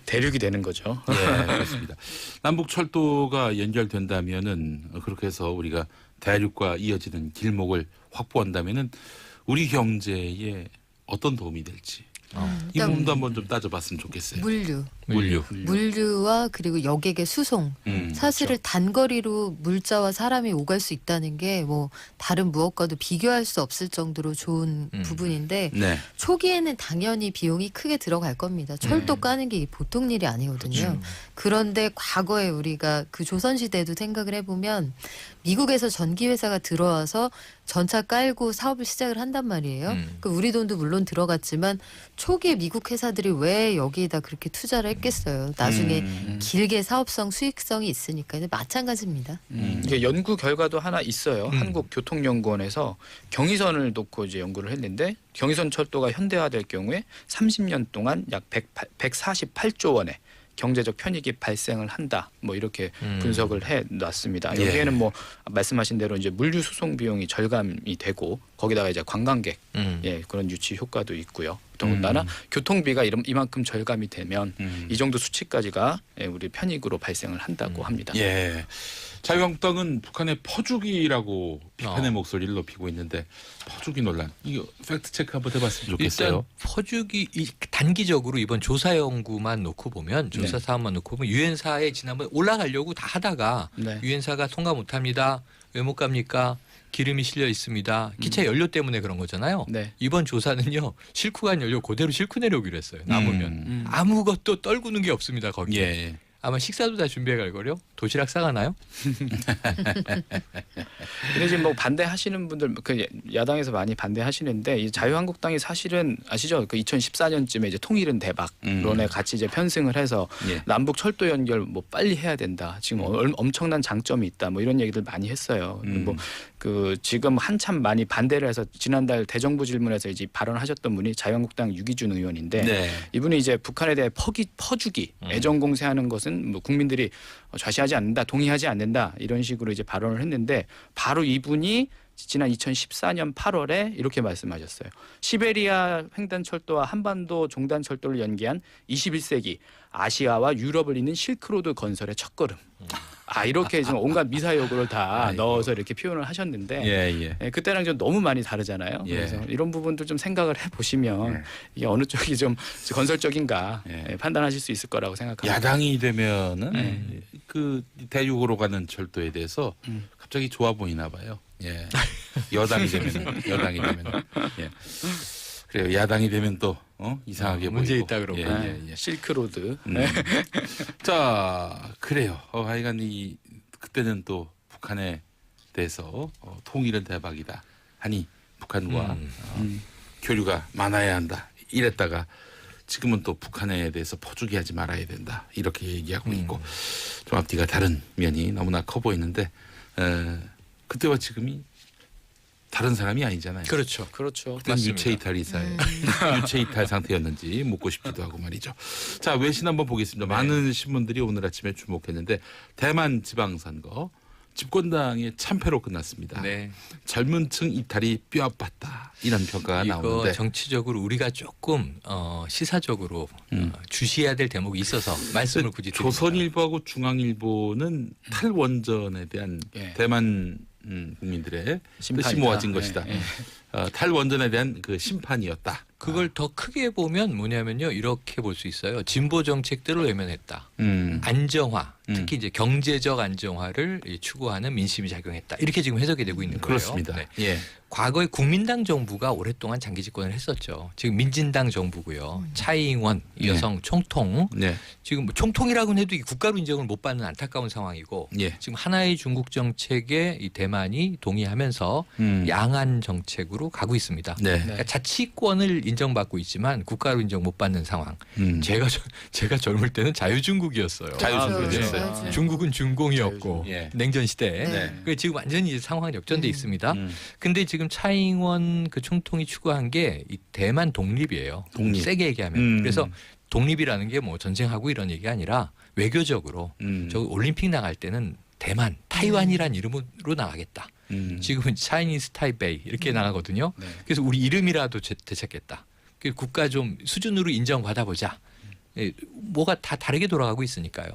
대륙이 되는 거죠. 예, 그렇습니다. 남북 철도가 연결된다면은 그렇게 해서 우리가 대륙과 이어지는 길목을 확보한다면은 우리 경제에 어떤 도움이 될지 이 일단 부분도 한번 좀 따져봤으면 좋겠어요. 물류. 물류와 그리고 여객의 수송. 사실은 단거리로 물자와 사람이 오갈 수 있다는 게 뭐 다른 무엇과도 비교할 수 없을 정도로 좋은 부분인데 네. 초기에는 당연히 비용이 크게 들어갈 겁니다. 철도 까는 게 보통 일이 아니거든요. 그런데 과거에 우리가 그 조선시대도 생각을 해보면 미국에서 전기회사가 들어와서 전차 깔고 사업을 시작을 한단 말이에요. 그 우리 돈도 물론 들어갔지만 초기에 미국 회사들이 왜 여기에다 그렇게 투자를 했겠어요. 나중에 길게 사업성 수익성이 있으니까 마찬가지입니다. 이게 연구 결과도 하나 있어요. 한국교통연구원에서 경의선을 놓고 이제 연구를 했는데 경의선 철도가 현대화될 경우에 30년 동안 약 148조 원의 경제적 편익이 발생을 한다. 뭐 이렇게 분석을 해 놨습니다. 여기에는 뭐 말씀하신 대로 이제 물류 수송 비용이 절감이 되고 거기다가 이제 관광객 그런 유치 효과도 있고요. 더군다나 교통비가 이만큼 절감이 되면 이 정도 수치까지가 우리 편익으로 발생을 한다고 합니다. 예. 자유한국당은 북한의 퍼주기라고 비판의 목소리를 높이고 있는데 퍼주기 논란 이거 팩트 체크 한번 해봤으면 좋겠어요. 일단 퍼주기 단기적으로 이번 조사 연구만 놓고 보면 조사 사업만 놓고 보면 유엔사에 지난번 올라가려고 다 하다가 유엔사가 통과 못합니다. 왜 못 갑니까? 기름이 실려 있습니다. 기차 연료 때문에 그런 거잖아요. 이번 조사는요. 싣고 간 연료 그대로 싣고 내려오기로 했어요. 남으면 아무것도 떨구는 게 없습니다. 거기에. 예. 아마 식사도 다 준비해 갈 거요. 도시락 싸가나요? 근데 지금 뭐 반대하시는 분들 그 야당에서 많이 반대하시는데 이 자유한국당이 사실은 아시죠? 그 2014년쯤에 이제 통일은 대박론에 같이 이제 편승을 해서 남북 철도 연결 뭐 빨리 해야 된다. 지금 엄청난 장점이 있다. 뭐 이런 얘기들 많이 했어요. 뭐 그 지금 한참 많이 반대를 해서 지난달 대정부 질문에서 이제 발언하셨던 분이 자유한국당 유기준 의원인데 이분이 이제 북한에 대해 퍼주기, 애정 공세하는 것은 뭐 국민들이 좌시하지 않는다, 동의하지 않는다 이런 식으로 이제 발언을 했는데 바로 이분이 지난 2014년 8월에 이렇게 말씀하셨어요. 시베리아 횡단철도와 한반도 종단철도를 연계한 21세기 아시아와 유럽을 잇는 실크로드 건설의 첫걸음. 이렇게 지금 온갖 미사여구를 다 넣어서 이렇게 표현을 하셨는데 그때랑 좀 너무 많이 다르잖아요. 그래서 이런 부분도 좀 생각을 해보시면 이게 어느 쪽이 좀 건설적인가 판단하실 수 있을 거라고 생각합니다. 야당이 되면은 그 대륙으로 가는 철도에 대해서 갑자기 좋아 보이나 봐요. 여당이 되면은 그래요. 야당이 되면 또 이상하게 문제 보이고. 있다 그러고. 실크로드. 자, 그래요. 하여간 그때는 또 북한에 대해서 통일은 대박이다. 하니 북한과 교류가 많아야 한다. 이랬다가 지금은 또 북한에 대해서 퍼주기하지 말아야 된다. 이렇게 얘기하고 있고 좀 앞뒤가 다른 면이 너무나 커 보이는데 그때와 지금이 다른 사람이 아니잖아요. 그렇죠. 그때는 유체 이탈 상태였는지 묻고 싶기도 하고 말이죠. 자, 외신 한번 보겠습니다. 많은 신문들이 오늘 아침에 주목했는데 대만 지방선거 집권당의 참패로 끝났습니다. 젊은 층 이탈이 뼈아팠다 이런 평가가 나오는데 정치적으로 우리가 조금 시사적으로 주시해야 될 대목이 있어서 말씀을 굳이 드립니다. 조선일보하고 중앙일보는 탈원전에 대한 대만 국민들의 뜻이 모아진 것이다. 탈원전에 대한 그 심판이었다. 그걸 더 크게 보면 뭐냐면요. 이렇게 볼 수 있어요. 진보 정책들을 외면했다. 안정화, 특히 이제 경제적 안정화를 추구하는 민심이 작용했다. 이렇게 지금 해석이 되고 있는 거예요. 그렇습니다. 과거에 국민당 정부가 오랫동안 장기 집권을 했었죠. 지금 민진당 정부고요. 차이잉원 여성 총통. 지금 뭐 총통이라고는 해도 국가로 인정을 못 받는 안타까운 상황이고 지금 하나의 중국 정책에 이 대만이 동의하면서 양안 정책으로 가고 있습니다. 그러니까 자치권을 인정받고 있지만 국가로 인정 못 받는 상황. 제가 젊을 때는 자유중국이었어요. 자유중국이었어요. 중국은 준공이었고 냉전 시대. 지금 완전히 상황이 역전돼 있습니다. 근데 지금 차이잉원 그 총통이 추구한 게 이 대만 독립이에요. 세게 얘기하면. 그래서 독립이라는 게 뭐 전쟁하고 이런 얘기가 아니라 외교적으로 저 올림픽 나갈 때는 대만, 타이완이란 이름으로 나가겠다. 지금은 차이니스 타이베이 이렇게 나가거든요. 그래서 우리 이름이라도 되찾겠다. 국가 좀 수준으로 인정받아 보자. 뭐가 다 다르게 돌아가고 있으니까요.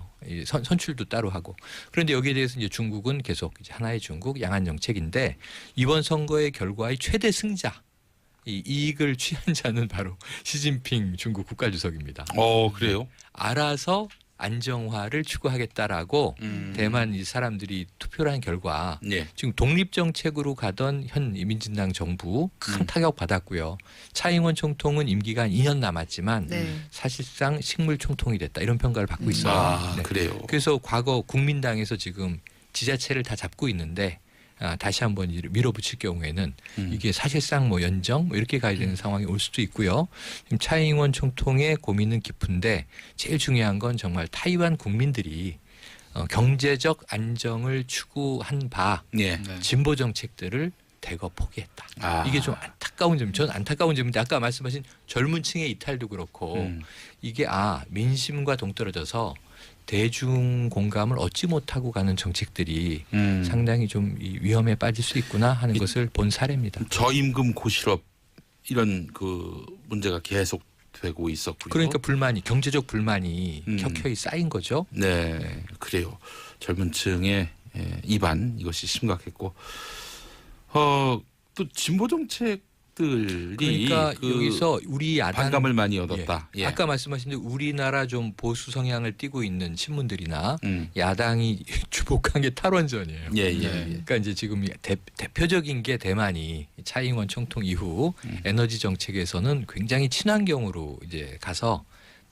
선출도 따로 하고. 그런데 여기에 대해서 이제 중국은 계속 이제 하나의 중국 양안 정책인데 이번 선거의 결과의 최대 승자, 이 이익을 취한 자는 바로 시진핑 중국 국가주석입니다. 그래요? 알아서 안정화를 추구하겠다라고 대만 이 사람들이 투표를 한 결과 지금 독립 정책으로 가던 현 민진당 정부 큰 타격 받았고요. 차이잉원 총통은 임기가 2년 남았지만 사실상 식물 총통이 됐다 이런 평가를 받고 있어요. 그래요. 그래서 과거 국민당에서 지금 지자체를 다 잡고 있는데 다시 한번 밀어붙일 경우에는 이게 사실상 뭐 연정 뭐 이렇게 가야 되는 상황이 올 수도 있고요. 지금 차이잉원 총통의 고민은 깊은데 제일 중요한 건 정말 타이완 국민들이 경제적 안정을 추구한 바 예. 진보 정책들을 대거 포기했다. 아. 이게 좀 안타까운 점. 저는 안타까운 점인데 아까 말씀하신 젊은 층의 이탈도 그렇고 이게 민심과 동떨어져서 대중 공감을 얻지 못하고 가는 정책들이 상당히 좀 이 위험에 빠질 수 있구나 하는 것을 본 사례입니다. 저임금 고실업 이런 그 문제가 계속 되고 있었고요. 그러니까 불만이 경제적 불만이 켜켜이 쌓인 거죠. 네, 그래요. 젊은 층의 이반 이것이 심각했고 또 진보 정책들이 그러니까 그 여기서 우리 야당 반감을 많이 얻었다. 예. 아까 말씀하신 대로 우리나라 좀 보수 성향을 띠고 있는 신문들이나 음. 야당이 주목한 게 탈원전이에요. 예, 예, 예. 그러니까 이제 지금 대표적인 게 대만이 차이잉원 총통 이후 에너지 정책에서는 굉장히 친환경으로 이제 가서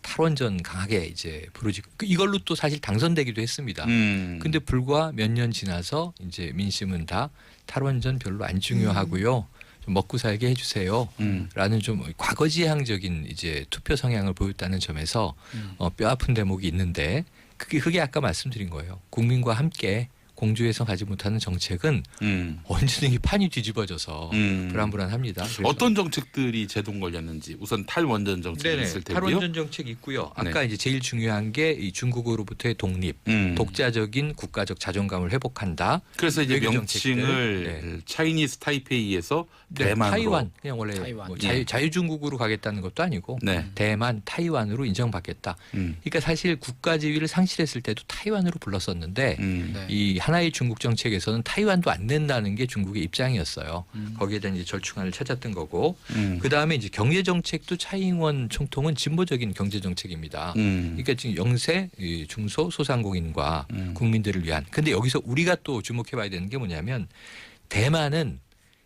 탈원전 강하게 이제 부르짖고 이걸로 또 사실 당선되기도 했습니다. 근데 불과 몇 년 지나서 이제 민심은 다 탈원전 별로 안 중요하고요. 좀 먹고 살게 해주세요. 라는 좀 과거지향적인 이제 투표 성향을 보였다는 점에서 뼈 아픈 대목이 있는데 그게 아까 말씀드린 거예요. 국민과 함께 공조해서 가지 못하는 정책은 언제든지 판이 뒤집어져서 불안불안합니다. 어떤 정책들이 제동 걸렸는지 우선 탈원전 정책이 있을 테고요. 탈원전 정책 있고요. 아까 이제 제일 중요한 게 이 중국으로부터의 독립, 독자적인 국가적 자존감을 회복한다. 그래서 이제 외교 명칭을 차이니스 타이페이에서 대만으로 타이완 그냥 원래 타이완. 뭐 자유중국으로 가겠다는 것도 아니고 네. 대만, 타이완으로 인정받겠다. 그러니까 사실 국가 지위를 상실했을 때도 타이완으로 불렀었는데 네. 이 하나의 중국 정책에서는 타이완도 안 된다는 게 중국의 입장이었어요. 거기에 대한 이제 절충안을 찾았던 거고 그 다음에 이제 경제 정책도 차이잉원 총통은 진보적인 경제 정책입니다. 그러니까 지금 영세, 중소, 소상공인과 국민들을 위한. 근데 여기서 우리가 또 주목해봐야 되는 게 뭐냐면 대만은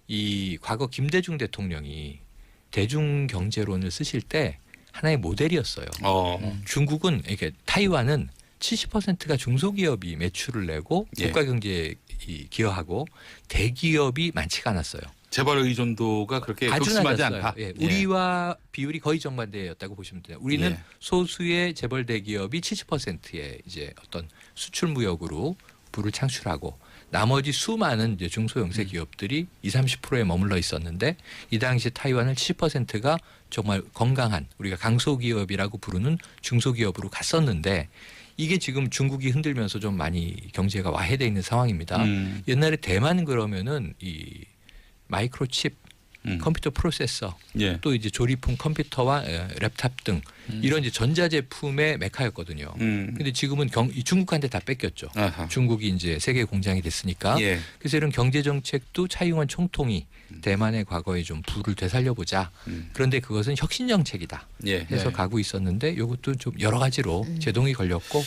이 과거 김대중 대통령이 대중 경제론을 쓰실 때 하나의 모델이었어요. 중국은 이렇게 타이완은 70%가 중소기업이 매출을 내고 예. 국가 경제에 기여하고 대기업이 많지가 않았어요. 재벌 의존도가 그렇게 아주 극심하지 낮았어요. 않다. 예. 우리와 비율이 거의 정반대였다고 보시면 돼요. 우리는 예. 소수의 재벌 대기업이 70%의 이제 어떤 수출 무역으로 부를 창출하고 나머지 수많은 이제 중소형세 기업들이 20-30%에 머물러 있었는데 이 당시 타이완은 70%가 정말 건강한 우리가 강소기업이라고 부르는 중소기업으로 갔었는데 이게 지금 중국이 흔들면서 좀 많이 경제가 와해되어 있는 상황입니다. 옛날에 대만은 그러면은 이 마이크로칩, 컴퓨터 프로세서, 예. 또 이제 조리품 컴퓨터와 랩탑 등 이런 이제 전자제품의 메카였거든요. 근데 지금은 이 중국한테 다 뺏겼죠. 아하. 중국이 이제 세계 공장이 됐으니까. 예. 그래서 이런 경제 정책도 차이잉원 총통이 대만의 과거에 좀 부를 되살려보자. 그런데 그것은 혁신 정책이다. 예. 해서 네. 가고 있었는데 이것도 좀 여러 가지로 제동이 걸렸고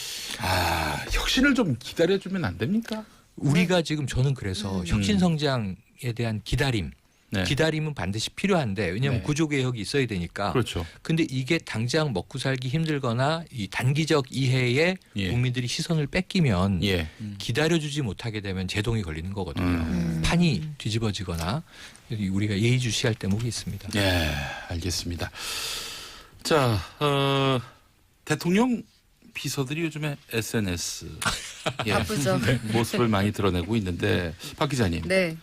혁신을 좀 기다려주면 안 됩니까? 우리가 지금 저는 그래서 혁신 성장에 대한 기다림. 네. 기다림은 반드시 필요한데 왜냐하면 네. 구조개혁이 있어야 되니까. 그렇죠. 근데 이게 당장 먹고 살기 힘들거나 이 단기적 이해에 예. 국민들이 시선을 뺏기면 예. 기다려주지 못하게 되면 제동이 걸리는 거거든요. 판이 뒤집어지거나 우리가 예의주시할 대목이 있습니다. 예, 알겠습니다. 자, 대통령 비서들이 요즘에 SNS 바쁘죠. 모습을 많이 드러내고 있는데 박 기자님, 네.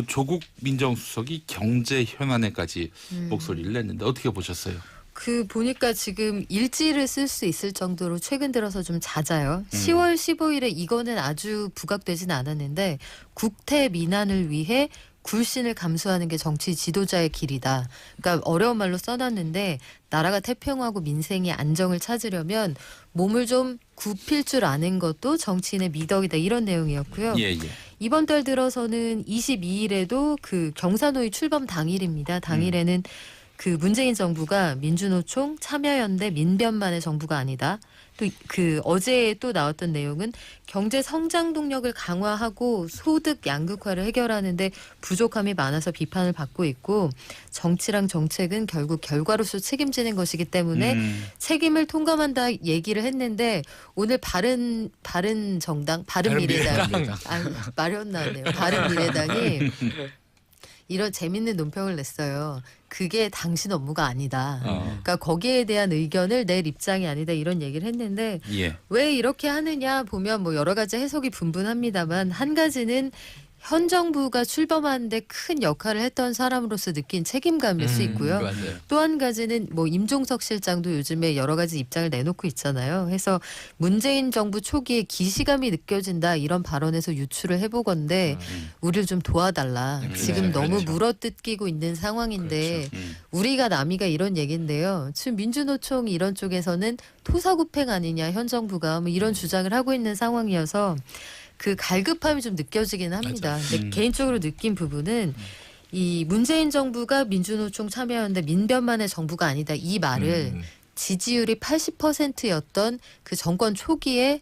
조국 민정수석이 경제 현안에까지 목소리를 냈는데 어떻게 보셨어요? 그 보니까 지금 일지를 쓸 수 있을 정도로 최근 들어서 좀 잦아요. 10월 15일에 이거는 아주 부각되진 않았는데 국태 민안을 위해 굴신을 감수하는 게 정치 지도자의 길이다. 그러니까 어려운 말로 써놨는데 나라가 태평하고 민생이 안정을 찾으려면 몸을 좀 굽힐 줄 아는 것도 정치인의 미덕이다. 이런 내용이었고요. 예, 예. 이번 달 들어서는 22일에도 그 경사노위 출범 당일입니다. 당일에는 그 문재인 정부가 민주노총, 참여연대, 민변만의 정부가 아니다. 또 그 어제 또 나왔던 내용은 경제 성장 동력을 강화하고 소득 양극화를 해결하는데 부족함이 많아서 비판을 받고 있고 정치랑 정책은 결국 결과로서 책임지는 것이기 때문에 책임을 통감한다 얘기를 했는데 오늘 바른미래당 말이 안 나왔네요. 바른미래당이 이런 재밌는 논평을 냈어요. 그게 당신 업무가 아니다. 그러니까 거기에 대한 의견을 낼 입장이 아니다 이런 얘기를 했는데 예. 왜 이렇게 하느냐 보면 뭐 여러 가지 해석이 분분합니다만 한 가지는 현 정부가 출범하는데 큰 역할을 했던 사람으로서 느낀 책임감일 수 있고요. 맞아요. 또 한 가지는 뭐 임종석 실장도 요즘에 여러 가지 입장을 내놓고 있잖아요. 해서 문재인 정부 초기에 기시감이 느껴진다 이런 발언에서 유추를 해보건데 우리를 좀 도와달라. 지금 너무 그렇죠. 물어뜯기고 있는 상황인데 우리가 남이가 이런 얘기인데요. 지금 민주노총 이런 쪽에서는 토사구팽 아니냐 현 정부가 뭐 이런 주장을 하고 있는 상황이어서 그 갈급함이 좀 느껴지긴 합니다. 근데 개인적으로 느낀 부분은 이 문재인 정부가 민주노총 참여연대 민변만의 정부가 아니다. 이 말을 지지율이 80%였던 그 정권 초기에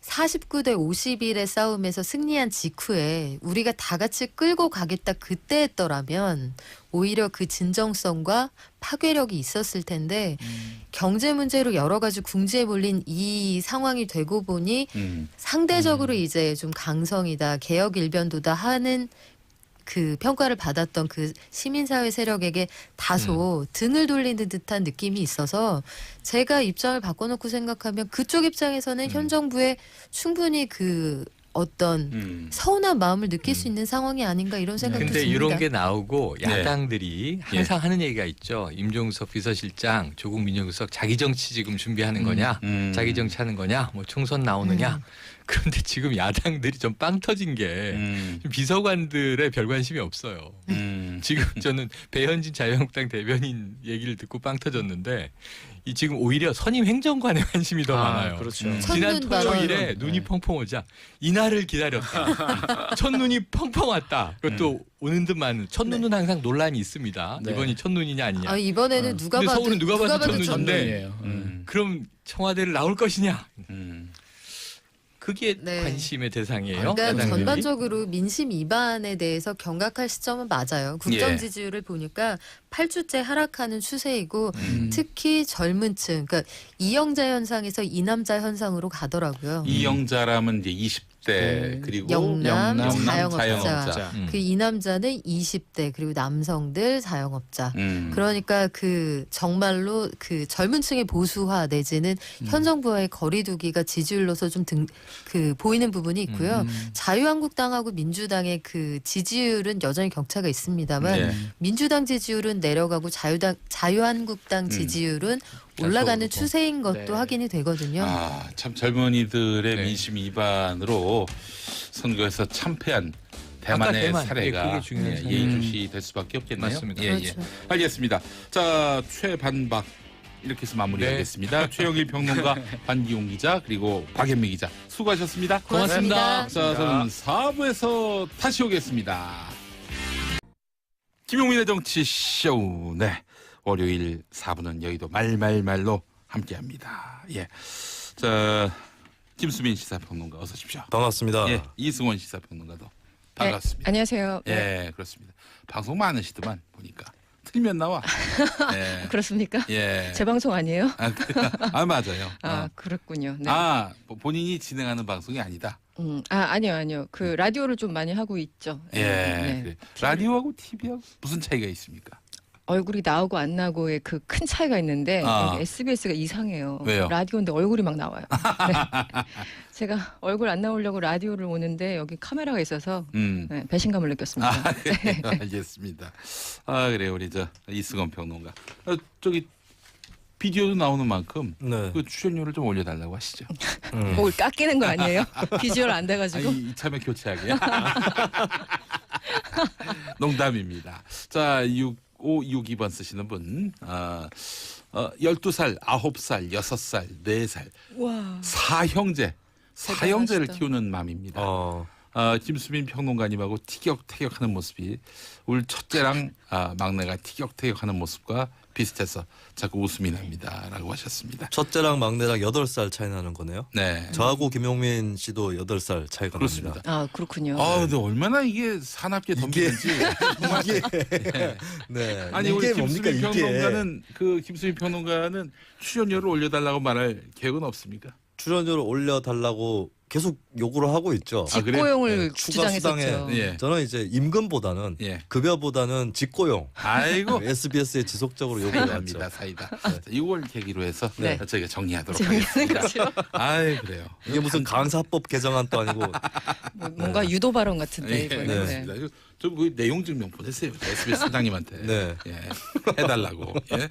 49대 51의 싸움에서 승리한 직후에 우리가 다 같이 끌고 가겠다 그때 했더라면 오히려 그 진정성과 파괴력이 있었을 텐데 경제 문제로 여러 가지 궁지에 몰린 이 상황이 되고 보니 상대적으로 이제 좀 강성이다 개혁 일변도다 하는 그 평가를 받았던 그 시민사회 세력에게 다소 등을 돌리는 듯한 느낌이 있어서 제가 입장을 바꿔놓고 생각하면 그쪽 입장에서는 현 정부에 충분히 그 어떤 서운한 마음을 느낄 수 있는 상황이 아닌가 이런 생각도 근데 듭니다. 이런 게 나오고 야당들이 항상 하는 얘기가 있죠. 임종석 비서실장, 조국 민정수석 자기 정치 지금 준비하는 거냐, 자기 정치 하는 거냐, 뭐 총선 나오느냐. 그런데 지금 야당들이 좀 빵 터진 게 비서관들의 별 관심이 없어요. 지금 저는 배현진 자유한국당 대변인 얘기를 듣고 빵 터졌는데 이 지금 오히려 선임 행정관에 관심이 더 많아요. 그렇죠. 지난 첫눈 토요일에 발언. 눈이 펑펑 오자 이날을 기다렸다. 첫눈이 펑펑 왔다. 그것도 오는 듯만 첫눈은 항상 논란이 있습니다. 네. 이번이 첫눈이냐 아니냐. 아, 이번에는 누가 근데 봐도 서울은 누가 봐도 첫눈인데. 첫눈이에요. 그럼 청와대를 나올 것이냐. 그게 네. 관심의 대상이에요. 그러니까 야당들이. 전반적으로 민심 위반에 대해서 경각할 시점은 맞아요. 국정 예. 지지율을 보니까 8주째 하락하는 추세이고 특히 젊은 층, 그러니까 이영자 현상에서 이남자 현상으로 가더라고요. 이영자라면 이제 20대 그리고 영남, 자영업자. 자영업자. 그 이남자는 20대 그리고 남성들 자영업자. 그러니까 그 정말로 그 젊은 층의 보수화 내지는 현 정부와의 거리두기가 지지율로서 좀 그 보이는 부분이 있고요. 자유한국당하고 민주당의 그 지지율은 여전히 격차가 있습니다만 네. 민주당 지지율은 내려가고 자유한국당 지지율은 올라가는 오르고. 추세인 것도 네. 확인이 되거든요. 아, 참 젊은이들의 네. 민심 위반으로 선거에서 참패한 대만의 대만. 사례가 그게 중요한 사례. 예의주시 될 수밖에 없겠네요. 맞습니다. 예, 그렇죠. 예. 알겠습니다. 자, 최반박 이렇게 해서 마무리하겠습니다. 최영일 평론가, 반기용 기자, 그리고 박연미 기자 수고하셨습니다. 고맙습니다. 자, 저는 4부에서 다시 오겠습니다. 김용민의 정치쇼. 네. 월요일 4부는 여의도 말말말로 함께합니다. 예. 자, 김수민 시사평론가 어서 오십시오. 반갑습니다. 예. 이승원 시사평론가도 반갑습니다. 안녕하세요. 예, 그렇습니다. 방송 많으시더만 보니까 틀면 나와. 예. 그렇습니까? 예. 제 방송 아니에요? 아 맞아요. 아, 그렇군요. 네. 본인이 진행하는 방송이 아니다. 아니요. 그 라디오를 좀 많이 하고 있죠. 예. 네. 그래. 라디오하고 TV하고 무슨 차이가 있습니까? 얼굴이 나오고 안 나오고의 그 큰 차이가 있는데 SBS가 이상해요. 왜요? 라디오인데 얼굴이 막 나와요. 네. 제가 얼굴 안 나오려고 라디오를 오는데 여기 카메라가 있어서 네, 배신감을 느꼈습니다. 그래요. 알겠습니다. 그래요. 우리 저 이승원 평론가. 저기 비디오도 나오는 만큼 네. 그 출연료를 좀 올려달라고 하시죠. 뭘 깎이는 거 아니에요? 비주얼 안 돼가지고. 이참에 교체하게요. 농담입니다. 자, 6562번 쓰시는 분. 12살, 9살, 6살, 4살. 와. 사형제를 대단하시다. 키우는 맘입니다. 김수민 평론가님하고 티격태격하는 모습이 우리 첫째랑 막내가 티격태격하는 모습과 비슷해서 자꾸 웃음이 납니다라고 하셨습니다. 첫째랑 막내랑 8살 차이 나는 거네요. 네. 저하고 김용민 씨도 8살 차이가 그렇습니다. 납니다. 아 그렇군요. 근데 얼마나 이게 사납게 덤비는지. 이게 네. 아니 이게 우리 뭡니까 김수민 이게 평론가는 김수민 평론가는 출연료를 올려달라고 말할 계획은 없습니까? 출연료를 올려달라고 계속 요구를 하고 있죠. 그래요? 직고용을 네, 추가 수당에 주장했었죠. 예. 저는 이제 임금보다는 예. 급여보다는 직고용 아이고. SBS에 지속적으로 요구를 하죠. 사이다. 이걸 계기로 해서 네. 저희가 정리하도록 재밌는 하겠습니다. 거죠. 아이 그래요. 이게 무슨 강사법 개정안도 아니고 뭔가 유도 발언 같은데 예, 이거는. 알겠습니다. 저그 내용 증명 보내세요. SBS 사장님한테. 네. 예. 해달라고. 예. 네.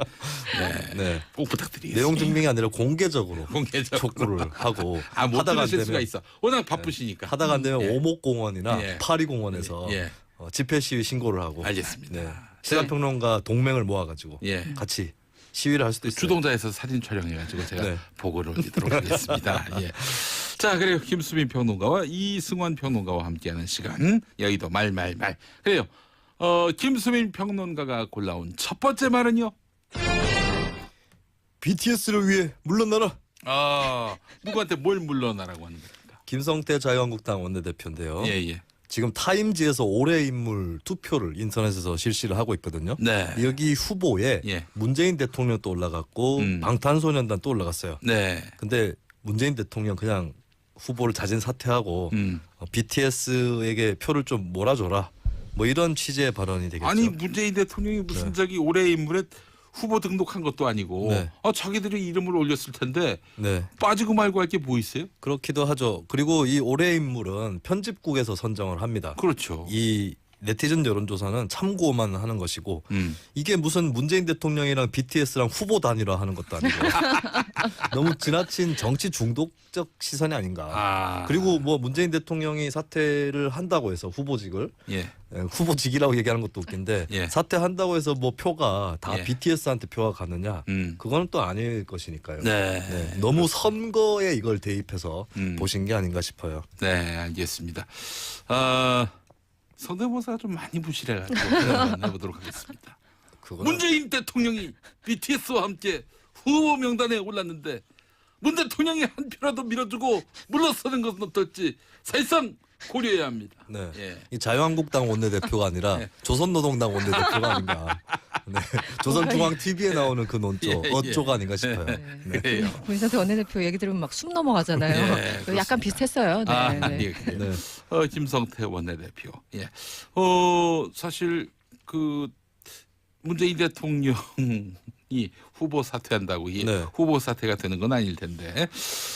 네. 꼭 부탁드리겠습니다. 내용 증명이 아니라 공개적으로 공개적으로 촉구를 하고 못 하다가 안 들으실 수가 되면 있어. 워낙 바쁘시니까. 하다가 안 되면 예. 오목공원이나 예. 파리공원에서 예. 집회 시위 신고를 하고 알겠습니다. 네. 시사평론가 동맹을 모아가지고 예. 같이 시위를 할 수도 있어요. 주동자에서 사진 촬영해가지고 제가 네. 보고를 올리도록 하겠습니다. 예. 자, 그래요. 김수민 평론가와 이승환 평론가와 함께하는 시간 여의도 말말말. 그래요. 김수민 평론가가 골라온 첫 번째 말은요. BTS를 위해 물러나라. 누구한테 뭘 물러나라고 하는 겁니까? 김성태 자유한국당 원내대표인데요. 예. 지금 타임지에서 올해 인물 투표를 인터넷에서 실시를 하고 있거든요. 네. 여기 후보에 예. 문재인 대통령 또 올라갔고 방탄소년단 또 올라갔어요. 네. 근데 문재인 대통령 그냥 후보를 자진 사퇴하고 BTS에게 표를 좀 몰아줘라. 뭐 이런 취지의 발언이 되겠죠. 아니 문재인 대통령이 무슨 네. 올해 인물에 후보 등록한 것도 아니고 네. 자기들이 이름을 올렸을 텐데 네. 빠지고 말고 할 게 뭐 있어요? 그렇기도 하죠. 그리고 이 올해 인물은 편집국에서 선정을 합니다. 그렇죠. 이 네티즌 여론조사는 참고만 하는 것이고 이게 무슨 문재인 대통령이랑 BTS랑 후보 단일화 하는 것도 아니고 너무 지나친 정치 중독적 시선이 아닌가. 그리고 뭐 문재인 대통령이 사퇴를 한다고 해서 후보직을 예. 후보직이라고 얘기하는 것도 웃긴데 예. 사퇴한다고 해서 뭐 표가 다 예. BTS한테 표가 가느냐 그거는 또 아닐 것이니까요. 네. 네. 너무 선거에 이걸 대입해서 보신 게 아닌가 싶어요. 네, 알겠습니다. 성대모사가 좀 많이 부실해가지고 해보도록 하겠습니다. 문재인 대통령이 BTS와 함께 후보 명단에 올랐는데 문 대통령이 한 표라도 밀어주고 물러서는 것은 어떨지 사실상 고려해야 합니다. 네. 예. 이 자유한국당 원내대표가 아니라 네. 조선노동당 원내대표가 아닌가. 네. 조선중앙 TV에 나오는 그 논조 예, 예. 어조가 아닌가 싶어요. 네. 그래요. 문상태 원내대표 얘기 들으면 막 숨 넘어가잖아요. 예, 그렇습니다. 약간 비슷했어요. 네, 네. 예, 그래요. 네. 김성태 원내대표. 예. 사실 그 문재인 대통령이 후보 사퇴한다고 이 네. 후보 사퇴가 되는 건 아닐 텐데.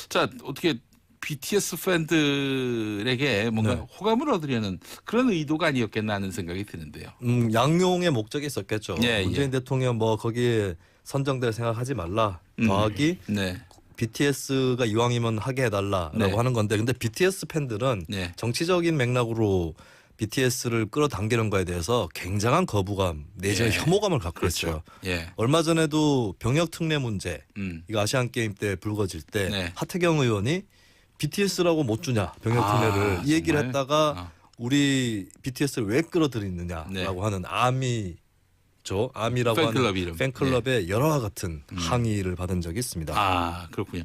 자, 어떻게 BTS 팬들에게 뭔가 네. 호감을 얻으려는 그런 의도가 아니었겠나 하는 생각이 드는데요. 양용의 목적이 있었겠죠. 예, 문재인 대통령 뭐 거기에 선정될 생각하지 말라. 더하기 네. BTS가 이왕이면 하게 해달라라고 네. 하는 건데 근데 BTS 팬들은 네. 정치적인 맥락으로 BTS를 끌어당기는 거에 대해서 굉장한 거부감 내지는 예. 혐오감을 갖고 그렇죠. 있어요. 예. 얼마 전에도 병역 특례 문제 이거 아시안 게임 때 불거질 때 네. 하태경 의원이 BTS라고 못 주냐 병역 특례를 이 얘기를 정말? 했다가 우리 BTS를 왜 끌어들이느냐라고 네. 하는 아미라고 팬클럽 하는 이름. 팬클럽의 여러와 같은 항의를 받은 적이 있습니다. 그렇군요.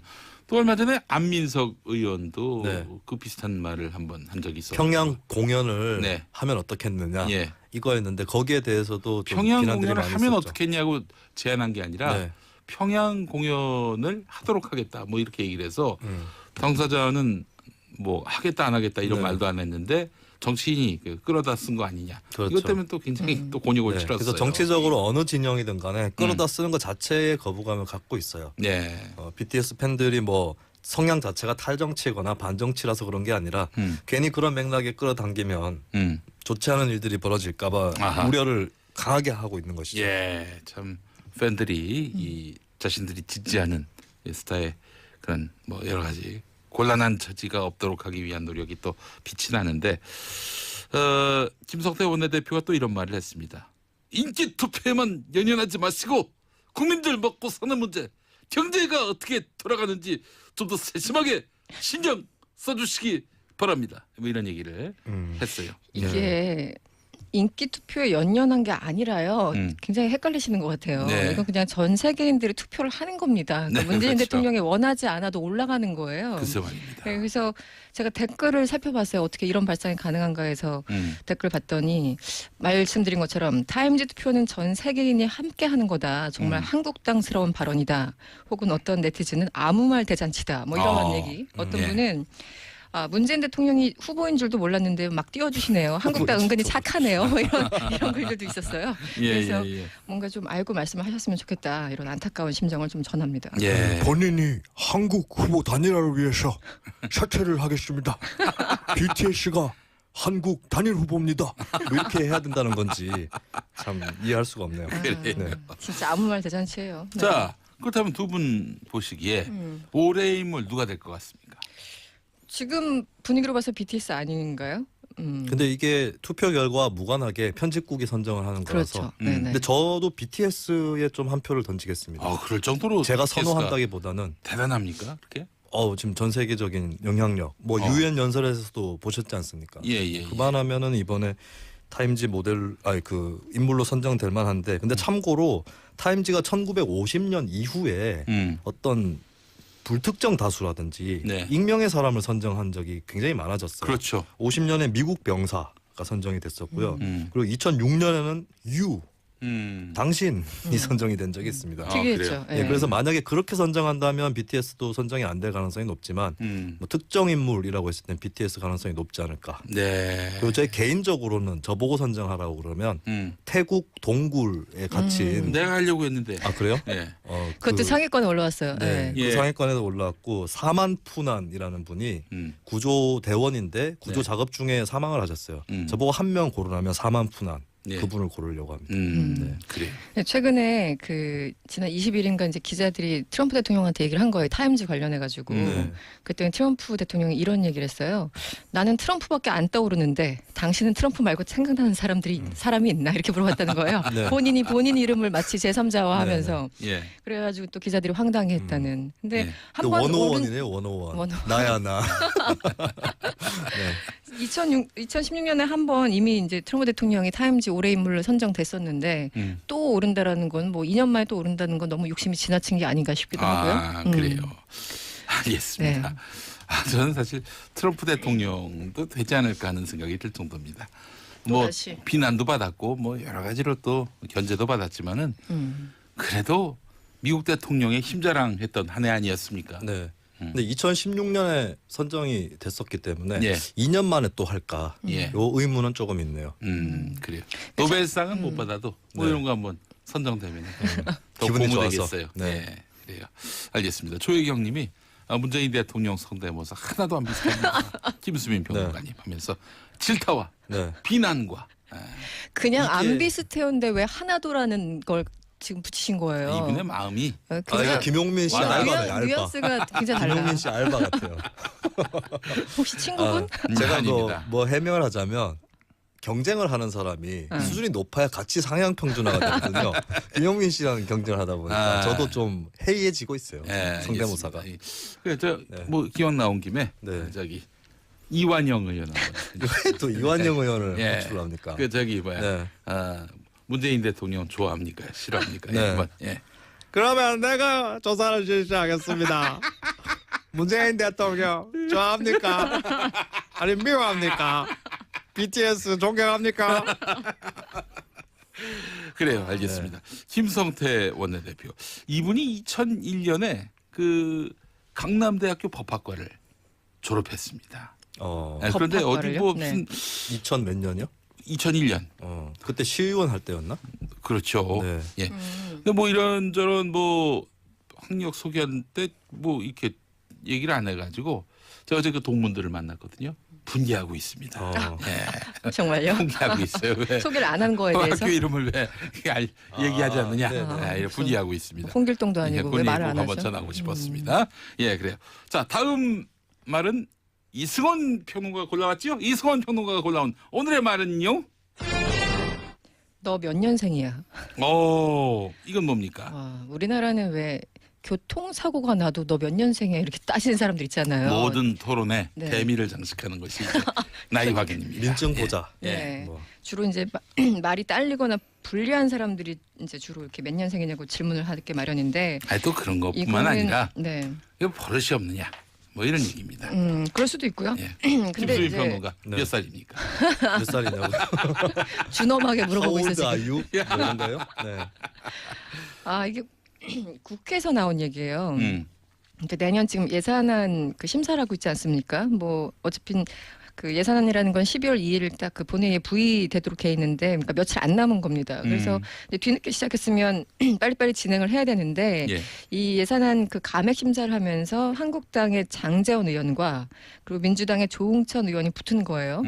또 얼마 전에 안민석 의원도 네. 그 비슷한 말을 한번 한 적이 있어요. 평양 공연을 네. 하면 어떻겠느냐 예. 이거였는데 거기에 대해서도 좀 평양 비난들이 공연을 많이 하면 있었죠. 어떻겠냐고 제안한 게 아니라 네. 평양 공연을 하도록 하겠다 뭐 이렇게 얘기를 해서 당사자는 뭐 하겠다 안 하겠다 이런 네. 말도 안 했는데 정치인이 끌어다 쓴 거 아니냐. 그렇죠. 이것 때문에 또 굉장히 또 곤욕을 네. 치렀어요. 그래서 정치적으로 어느 진영이든 간에 끌어다 쓰는 것 자체의 거부감을 갖고 있어요. 네. BTS 팬들이 뭐 성향 자체가 탈정치거나 반정치라서 그런 게 아니라 괜히 그런 맥락에 끌어당기면 좋지 않은 일들이 벌어질까봐 아하. 우려를 강하게 하고 있는 것이죠. 예, 참 팬들이 이 자신들이 지지하는 이 스타의 그런 뭐 여러 가지 곤란한 처지가 없도록 하기 위한 노력이 또 빛이 나는데 김성태 원내대표가 또 이런 말을 했습니다. 인기 투표에만 연연하지 마시고 국민들 먹고 사는 문제, 경제가 어떻게 돌아가는지 좀 더 세심하게 신경 써주시기 벌합니다. 뭐 이런 얘기를 했어요. 이게 인기 투표에 연연한 게 아니라요. 굉장히 헷갈리시는 것 같아요. 네. 이건 그냥 전 세계인들이 투표를 하는 겁니다. 그러니까 네, 문재인 그렇죠. 대통령이 원하지 않아도 올라가는 거예요. 글쎄 말입니다. 네, 그래서 제가 댓글을 살펴봤어요. 어떻게 이런 발상이 가능한가 해서 댓글 봤더니 말씀드린 것처럼 타임지 투표는 전 세계인이 함께 하는 거다. 정말 한국당스러운 발언이다. 혹은 어떤 네티즌은 아무 말 대잔치다. 뭐 이런 얘기. 어떤 예. 분은 문재인 대통령이 후보인 줄도 몰랐는데 막 띄워주시네요. 한국당 은근히 착하네요. 뭐 이런 글들도 있었어요. 그래서 뭔가 좀 알고 말씀을 하셨으면 좋겠다. 이런 안타까운 심정을 좀 전합니다. 예. 본인이 한국 후보 단일화를 위해서 사퇴를 하겠습니다. BTS가 한국 단일 후보입니다. 뭐 이렇게 해야 된다는 건지 참 이해할 수가 없네요. 네. 진짜 아무 말 대잔치예요. 네. 자, 그렇다면 두 분 보시기에 올해의 인물 누가 될 것 같습니까? 지금 분위기로 봐서 BTS 아닌가요? 근데 이게 투표 결과와 무관하게 편집국이 선정을 하는 거라서. 그렇죠. 네네. 근데 저도 BTS에 좀 한 표를 던지겠습니다. 그럴 정도로 제가 BTS 가 선호한다기보다는 대단합니까? 그렇게? 지금 전 세계적인 영향력, 뭐 유엔 연설에서도 보셨지 않습니까? 예. 그만하면은 이번에 타임지 모델, 그 인물로 선정될 만한데, 근데 참고로 타임지가 1950년 이후에 어떤 불특정 다수라든지 네. 익명의 사람을 선정한 적이 굉장히 많아졌어요. 그렇죠. 50년에 미국 병사가 선정이 됐었고요. 그리고 2006년에는 당신이 선정이 된 적이 있습니다. 특이했죠. 예, 그래서 만약에 그렇게 선정한다면 BTS도 선정이 안 될 가능성이 높지만 뭐 특정 인물이라고 했을 땐 BTS 가능성이 높지 않을까. 네. 그리고 제 개인적으로는 저보고 선정하라고 그러면 태국 동굴에 갇힌 내가 하려고 했는데. 아 그래요? 예. 그것도 상위권에 올라왔어요. 네, 네. 그 상위권에도 올라왔고 사만푸난이라는 분이 구조대원인데 구조 작업 중에 사망을 하셨어요. 저보고 한 명 고르라면 사만푸난 예. 그분을 고르려고 합니다. 네. 그래. 네, 최근에 지난 20일인가 이제 기자들이 트럼프 대통령한테 얘기를 한 거예요. 타임즈 관련해 가지고. 네. 그랬더니 트럼프 대통령이 이런 얘기를 했어요. 나는 트럼프밖에 안 떠오르는데 당신은 트럼프 말고 생각나는 사람이 있나 이렇게 물어봤다는 거예요. 네. 본인 이름을 마치 제3자화 하면서 예. 그래가지고 또 기자들이 황당해했다는. 근데 네. 한번 101이네요. 101. 나야 나. 네. 2016년에 한 번 이미 이제 트럼프 대통령이 타임지 올해 인물로 선정됐었는데 또 오른다라는 건 뭐 2년 만에 또 오른다는 건 너무 욕심이 지나친 게 아닌가 싶기도 하고요. 그래요. 알겠습니다. 네. 저는 사실 트럼프 대통령도 되지 않을까 하는 생각이 들 정도입니다. 뭐 또다시. 비난도 받았고 뭐 여러 가지로 또 견제도 받았지만은 그래도 미국 대통령의 힘자랑했던 한 해 아니었습니까? 네. 근데 2016년에 선정이 됐었기 때문에 예. 2년 만에 또 할까? 예. 요 의문은 조금 있네요. 그래요. 노벨상은 못 받아도 뭐 네. 이런 거 한번 선정되면 더 기분이 고무되겠어요. 좋아서. 네. 네, 그래요. 알겠습니다. 조혜경님이 문재인 대통령 성대모사 하나도 안 비슷합니다. 김수민 평론가님 하면서 질타와 네. 비난과 그냥 안 이게- 비슷해요인데 왜 하나도라는 걸 지금 붙이신 거예요. 이분의 마음이 이거 김용민 씨 와, 알바네, 알바. 뉘앙스가 굉장히 달라. 김용민 씨 알바 같아요. 혹시 친구분? 제가 아닙니다. 뭐 해명을 하자면 경쟁을 하는 사람이 수준이 높아야 같이 상향 평준화가 되거든요. 김용민 씨랑 경쟁을 하다 보니까 저도 좀 해이해지고 있어요. 예, 성대모사가. 알겠습니다. 그래 네. 뭐 기왕 나온 김에 네. 저기 이완영 의원 한번. 왜 또 이완영 의원을 예. 호출합니까? 그 저기 뭐야? 네. 문재인 대통령 좋아합니까? 싫어합니까? 네. 한번 예. 그러면 내가 조사를 실시하겠습니다. 문재인 대통령 좋아합니까? 아니 미워합니까? BTS 존경합니까? 그래요, 알겠습니다. 김성태 원내대표 이분이 2001년에 그 강남대학교 법학과를 졸업했습니다. 그런데 어디 법학과를요? 뭐 네. 무슨 2000 몇 년이요? 2001년 그때 시의원 할 때였나? 그렇죠. 네. 예. 근데 뭐 이런저런 뭐 학력 소개할 때 뭐 이렇게 얘기를 안 해가지고 제가 어제 그 동문들을 만났거든요. 분개하고 있습니다. 예. 정말요? 분개하고 있어요. 왜? 소개를 안 한 거에 대해서 학교 이름을 왜 얘기하지 않느냐? 네네. 예, 분개하고 있습니다. 홍길동도 예, 아니고 그 왜 얘기 말을 꼭 안 한번 하죠? 전하고 싶었습니다. 예, 그래요. 자, 다음 말은 이승원 평론가가 골라왔죠? 이승원 평론가가 골라온 오늘의 말은요? 너 몇 년생이야? 이건 뭡니까? 우리나라는 왜 교통사고가 나도 너 몇 년생이야 이렇게 따지는 사람들 있잖아요. 모든 토론에 네. 대미를 장식하는 것이 이제 나이 확인입니다. 민증 보자. 네. 뭐. 주로 이제 말이 딸리거나 불리한 사람들이 이제 주로 이렇게 몇 년생이냐고 질문을 하게 마련인데 아니 또 그런 것뿐만 이거는 아니라 네. 이거 버릇이 없느냐 뭐 이런 얘기입니다. 그럴 수도 있고요. 예. 근데 김수희 이제 평론가 네. 몇 살입니까? 몇 살이냐고. 준엄하게 물어보고 How 있어 old 지금. are you? 뭐 이런가요? 네. 아 이게 국회에서 나온 얘기예요. 음. 그러니까 내년 지금 예산안 그 심사를 하고 있지 않습니까? 뭐 어차피 그 예산안이라는 건 12월 2일 딱 그 본회의에 부의되도록 돼 있는데, 그러니까 며칠 안 남은 겁니다. 그래서 이제 뒤늦게 시작했으면 빨리빨리 진행을 해야 되는데 예. 이 예산안 그 감액 심사를 하면서 한국당의 장제원 의원과 그리고 민주당의 조응천 의원이 붙은 거예요.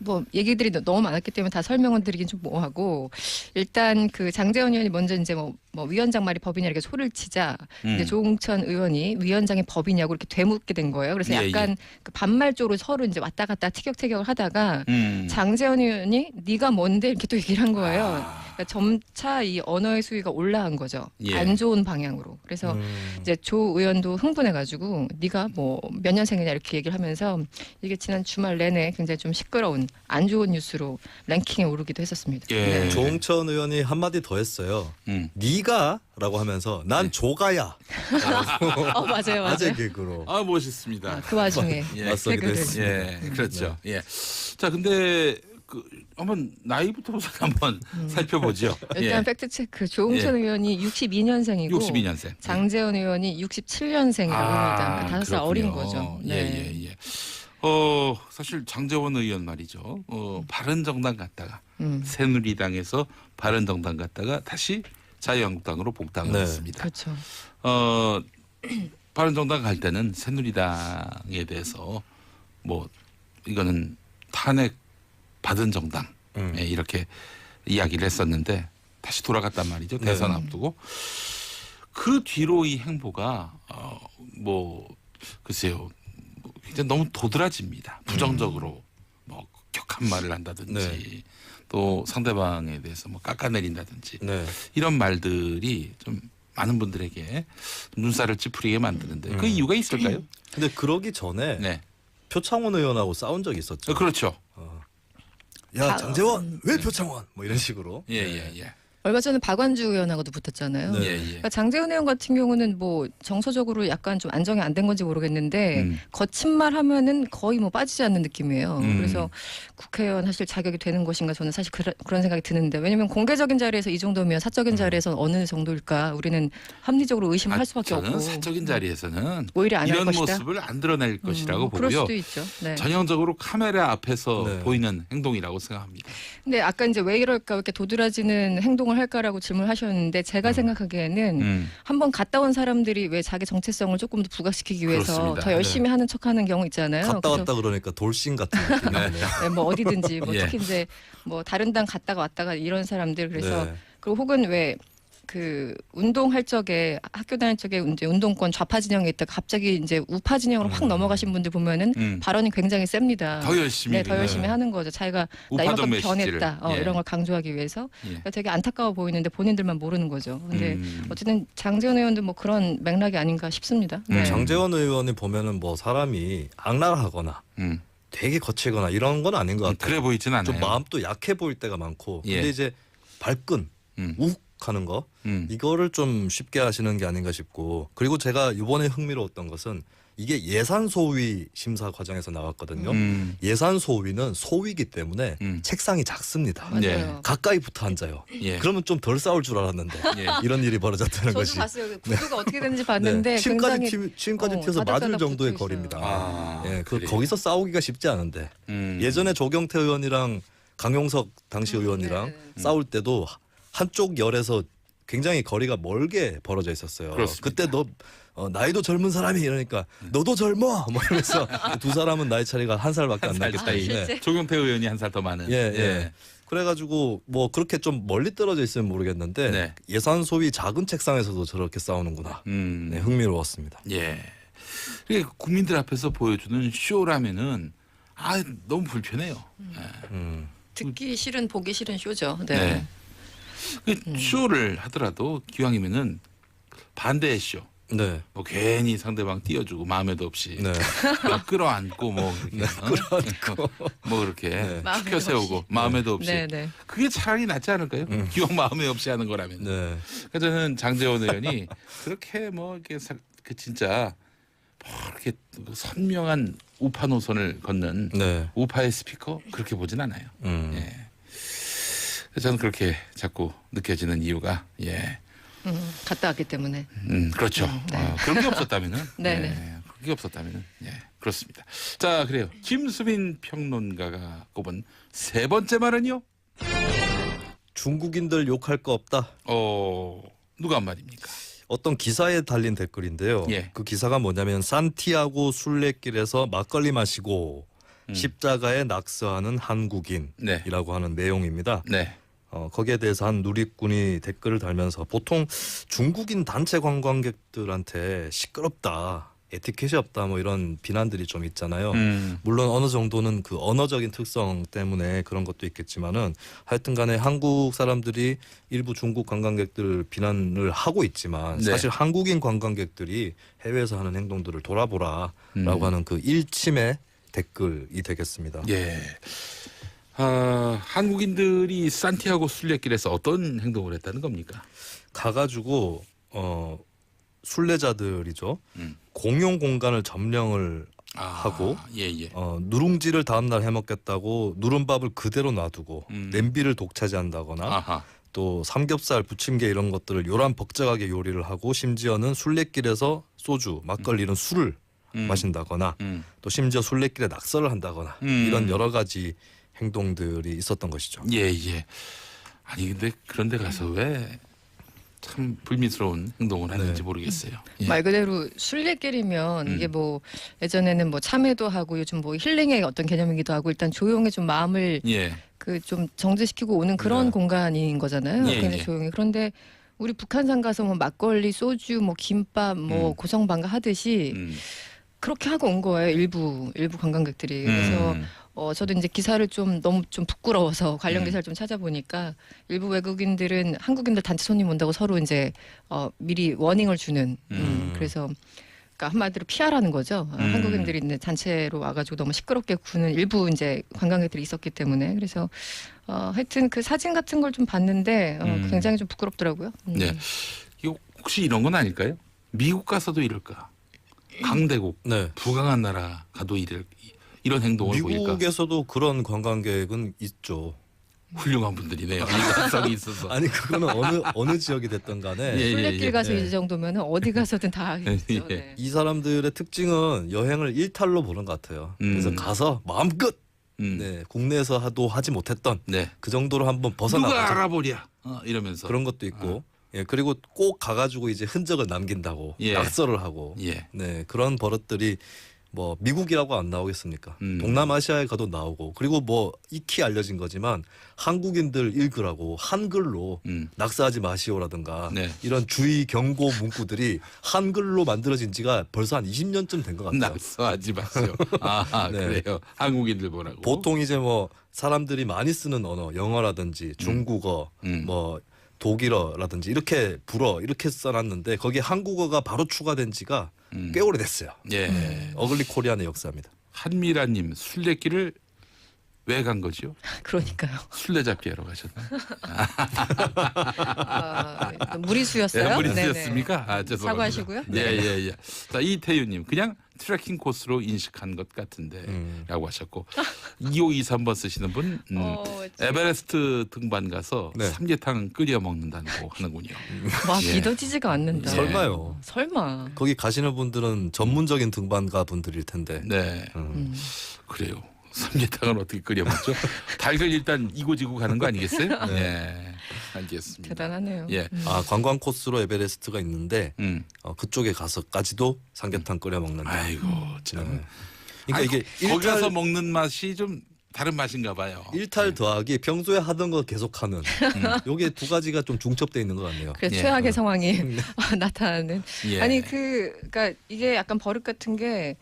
뭐 얘기들이 너무 많았기 때문에 다 설명을 드리긴 좀 뭐하고, 일단 그 장제원 의원이 먼저 이제 뭐 위원장 말이 법이냐 이렇게 소리를 치자 이제 조응천 의원이 위원장이 법이냐고 이렇게 되묻게 된 거예요. 그래서 예, 약간 예. 그 반말 쪽으로 서로 이제 왔다 갔다 티격태격을 하다가 음. 장제원 의원이 네가 뭔데 이렇게 또 얘기를 한 거예요. 아. 그러니까 점차 이 언어의 수위가 올라간 거죠. 예. 안 좋은 방향으로. 그래서 이제 조 의원도 흥분해가지고 네가 뭐 몇 년생이냐 이렇게 얘기를 하면서 이게 지난 주말 내내 굉장히 좀 시끄러운 안 좋은 뉴스로 랭킹에 오르기도 했었습니다. 예. 네. 조홍천 의원이 한마디 더 했어요. 네가라고 하면서 난 네. 조가야. 맞아요, 아재 맞아요. 개그로. 아 멋있습니다. 그 와중에 예. 맞서기도 개그를. 했습니다. 예, 그렇죠. 예. 자, 근데 그 한번 나이부터 한번 살펴보죠. 일단 예. 팩트 체크. 조응천 예. 의원이 62년생이고 62년생. 장제원 의원이 67년생이라고 합니다. 5살 어린 거죠. 네. 예. 사실 장제원 의원 말이죠. 바른정당 갔다가 새누리당에서 바른정당 갔다가 다시 자유한국당으로 복당을 네. 했습니다. 그렇죠. 바른정당 갈 때는 새누리당에 대해서 뭐 이거는 탄핵 받은 정당 이렇게 이야기를 했었는데 다시 돌아갔단 말이죠. 대선 앞두고. 그 뒤로 이 행보가 뭐 글쎄요. 굉장히 너무 도드라집니다. 부정적으로 뭐 격한 말을 한다든지 네. 또 상대방에 대해서 뭐 깎아내린다든지 네. 이런 말들이 좀 많은 분들에게 눈살을 찌푸리게 만드는데 그 이유가 있을까요? 근데 그러기 전에 네. 표창원 의원하고 싸운 적이 있었죠. 그렇죠. 야 장재원 왜 표창원? 뭐 이런 식으로. 예. 얼마 전에 박완주 의원하고도 붙었잖아요. 네. 예. 그러니까 장제원 의원 같은 경우는 뭐 정서적으로 약간 좀 안정이 안 된 건지 모르겠는데 거친 말 하면은 거의 뭐 빠지지 않는 느낌이에요. 그래서 국회의원 하실 자격이 되는 것인가 저는 사실 그런 생각이 드는데, 왜냐하면 공개적인 자리에서 이 정도면 사적인 자리에서는 어느 정도일까 우리는 합리적으로 의심을 할 수밖에 저는 없고 사적인 자리에서는 오히려 안 할 이런 것이다. 모습을 안 드러낼 것이라고 그럴 보고요. 수도 있죠. 네. 전형적으로 카메라 앞에서 네. 보이는 행동이라고 생각합니다. 근데 아까 이제 왜 이럴까, 왜 이렇게 도드라지는 행동을 할까라고 질문하셨는데 제가 생각하기에는 한번 갔다 온 사람들이 왜 자기 정체성을 조금 더 부각시키기 위해서 그렇습니다. 더 열심히 하는 척하는 경우 있잖아요. 갔다 그래서 왔다 그러니까 돌싱 같은 느낌이네요. 네, 뭐 어디든지 뭐 예. 특히 이제 뭐 다른 당 갔다가 왔다가 이런 사람들, 그래서 네. 그리고 혹은 왜 그 운동할 적에 학교 다닐 적에 이제 운동권 좌파 진영에 있다가 갑자기 이제 우파 진영으로 확 넘어가신 분들 보면은 발언이 굉장히 셉니다. 더 열심히. 네, 더 열심히 하는 거죠. 자기가 나 우파적 이만큼 메시지를. 변했다. 예. 이런 걸 강조하기 위해서. 예. 그러니까 되게 안타까워 보이는데 본인들만 모르는 거죠. 근데 어쨌든 장제원 의원도 뭐 그런 맥락이 아닌가 싶습니다. 네. 장재원 의원이 보면은 뭐 사람이 악랄하거나 되게 거칠거나 이런 건 아닌 것 같아요. 그래 보이진 않아요. 좀 마음도 약해 보일 때가 많고. 예. 근데 이제 발끈, 욱 하는 거 이거를 좀 쉽게 하시는 게 아닌가 싶고. 그리고 제가 이번에 흥미로웠던 것은 이게 예산 소위 심사 과정에서 나왔거든요. 예산 소위는 소위이기 때문에 책상이 작습니다. 맞아요. 예. 가까이 붙어 앉아요. 예. 그러면 좀 덜 싸울 줄 알았는데 예. 이런 일이 벌어졌다는 저도 것이. 봤어요. 구도가 어떻게 되는지 봤는데 침까지 굉장히 침까지 튀어서 다닥다닥 맞을 정도의 붙어 있어요. 거리입니다. 아, 예, 그 그래요? 거기서 싸우기가 쉽지 않은데 예전에 조경태 의원이랑 강용석 당시 의원이랑 네. 싸울 때도 한쪽 열에서 굉장히 거리가 멀게 벌어져 있었어요. 그렇습니다. 그때 너 나이도 젊은 사람이 이러니까 너도 젊어 뭐 이러면서 두 사람은 나이 차이가 한 살밖에 안 나기 살 때문에 실제? 조경태 의원이 한 살 더 많은. 예. 그래가지고 뭐 그렇게 좀 멀리 떨어져 있으면 모르겠는데 네. 예산 소위 작은 책상에서도 저렇게 싸우는구나. 네, 흥미로웠습니다. 예. 이게 국민들 앞에서 보여주는 쇼라면은 너무 불편해요. 듣기 싫은 보기 싫은 쇼죠. 네. 네. 그 쇼를 하더라도 기왕이면은 반대의 쇼. 네. 뭐 괜히 상대방 띄워주고 마음에도 없이 네. 막 끌어안고 뭐 그렇게 끌어안고 뭐 그렇게 네. 축혀 세우고 마음에도 없이 네, 네. 그게 차라리 낫지 않을까요? 기왕 마음에 없이 하는 거라면. 네. 그러니까 저는 장제원 의원이 그렇게 뭐 이렇게 그 진짜 뭐 이렇게 선명한 우파 노선을 걷는 네. 우파의 스피커 그렇게 보진 않아요. 예. 그래서 저는 그렇게 자꾸 느껴지는 이유가 예. 갔다 왔기 때문에. 그렇죠. 네. 그런 게 없었다면은 네, 네. 그런 게 없었다면은 예, 그렇습니다. 자, 그래요. 김수민 평론가가 꼽은 세 번째 말은요. 중국인들 욕할 거 없다. 누가 한 말입니까? 어떤 기사에 달린 댓글인데요. 예. 그 기사가 뭐냐면 산티아고 순례길에서 막걸리 마시고 십자가에 낙서하는 한국인이라고 하는 내용입니다. 네. 거기에 대해서 한 누리꾼이 댓글을 달면서 보통 중국인 단체 관광객들한테 시끄럽다, 에티켓이 없다 뭐 이런 비난들이 좀 있잖아요. 물론 어느 정도는 그 언어적인 특성 때문에 그런 것도 있겠지만은 하여튼간에 한국 사람들이 일부 중국 관광객들 비난을 하고 있지만 네. 사실 한국인 관광객들이 해외에서 하는 행동들을 돌아보라라고 하는 그 일침의 댓글이 되겠습니다. 예. 한국인들이 산티아고 순례길에서 어떤 행동을 했다는 겁니까? 가가지고 순례자들이죠. 공용 공간을 점령을 하고 예. 누룽지를 다음날 해먹겠다고 누른밥을 그대로 놔두고 냄비를 독차지한다거나 아하. 또 삼겹살, 부침개 이런 것들을 요란벅적하게 요리를 하고 심지어는 순례길에서 소주, 막걸리 이런 술을 마신다거나 또 심지어 순례길에 낙서를 한다거나 이런 여러 가지 행동들이 있었던 것이죠. 예. 아니 근데 그런데 가서 왜 참 불미스러운 행동을 하는지 모르겠어요. 예. 말 그대로 순례길이면 이게 뭐 예전에는 뭐 참회도 하고 요즘 뭐 힐링의 어떤 개념이기도 하고 일단 조용히 좀 마음을 예. 그 좀 정지시키고 오는 그런 네. 공간인 거잖아요. 예, 굉장히 예. 조용히. 그런데 우리 북한산 가서 뭐 막걸리, 소주, 뭐 김밥, 뭐 고성방가 하듯이 그렇게 하고 온 거예요. 일부 관광객들이. 그래서 저도 이제 기사를 좀 너무 좀 부끄러워서 관련 기사를 좀 찾아보니까 일부 외국인들은 한국인들 단체 손님 온다고 서로 이제 미리 워닝을 주는 그래서 그러니까 한마디로 피하라는 거죠. 한국인들이 이제 단체로 와가지고 너무 시끄럽게 구는 일부 이제 관광객들이 있었기 때문에 그래서 하여튼 그 사진 같은 걸 좀 봤는데 굉장히 좀 부끄럽더라고요. 네. 이거 혹시 이런 건 아닐까요? 미국 가서도 이럴까? 강대국, 네. 부강한 나라 가도 이런 행동을 보일까? 미국에서도 그런 관광객은 있죠. 훌륭한 분들이네요. 인간성이 있어서. 아니 그거는 어느 지역이 됐든 간에 예. 순례길 가서 예. 이 정도면은 어디 가서든 다 하겠죠. 예. 네. 이 사람들의 특징은 여행을 일탈로 보는 것 같아요. 그래서 가서 마음껏 네, 국내에서 하지 못했던 네. 그 정도로 한번 누가 벗어나가자 알아보랴 이러면서 그런 것도 있고 예, 그리고 꼭 가가지고 이제 흔적을 남긴다고 예. 낙서를 하고 예. 네, 그런 버릇들이 뭐 미국이라고 안 나오겠습니까? 동남아시아에 가도 나오고 그리고 뭐 익히 알려진 거지만 한국인들 읽으라고 한글로 낙서하지 마시오라든가 네. 이런 주의 경고 문구들이 한글로 만들어진 지가 벌써 한 20년쯤 된 것 같아요. 낙서하지 마세요. 네. 그래요. 한국인들 보라고. 보통 이제 뭐 사람들이 많이 쓰는 언어 영어라든지 중국어 뭐 독일어라든지 이렇게 불어 이렇게 써놨는데 거기에 한국어가 바로 추가된 지가 꽤 오래됐어요. 예. 어글리 코리안의 역사입니다. 한미라님 순례길을 왜 간 거지요? 그러니까요. 순례자 피하러 가셨나? 무리수였어요? 무리수였습니까? 죄송합니다. 사과하시고요. 예. 자 이태유님 그냥 트레킹 코스로 인식한 것 같은데라고 하셨고 2523번 쓰시는 분 에베레스트 등반 가서 네. 삼계탕 끓여 먹는다고 하는군요. 막 예. 믿어지지가 않는다. 설마요. 설마. 거기 가시는 분들은 전문적인 등반가 분들일 텐데. 네. 그래요. 삼계탕을 어떻게 끓여 먹죠? 닭을 일단 이고지고 가는 거 아니겠어요? 네. 알겠습니다. 대단하네요. 예. 관광 코스로 에베레스트가 있는데 그쪽에 가서까지도 삼계탕 끓여 먹는다. 아이고 참. 그러니까 이게 거기 가서 먹는 맛이 좀 다른 맛인가 봐요. 일탈 더하기 평소에 하던 거 계속하는 요게 두 가지가 좀 중첩돼 있는 것 같네요. 그래서 예. 최악의 상황이 나타나는. 예. 아니 그러니까 이게 약간 버릇 같은 게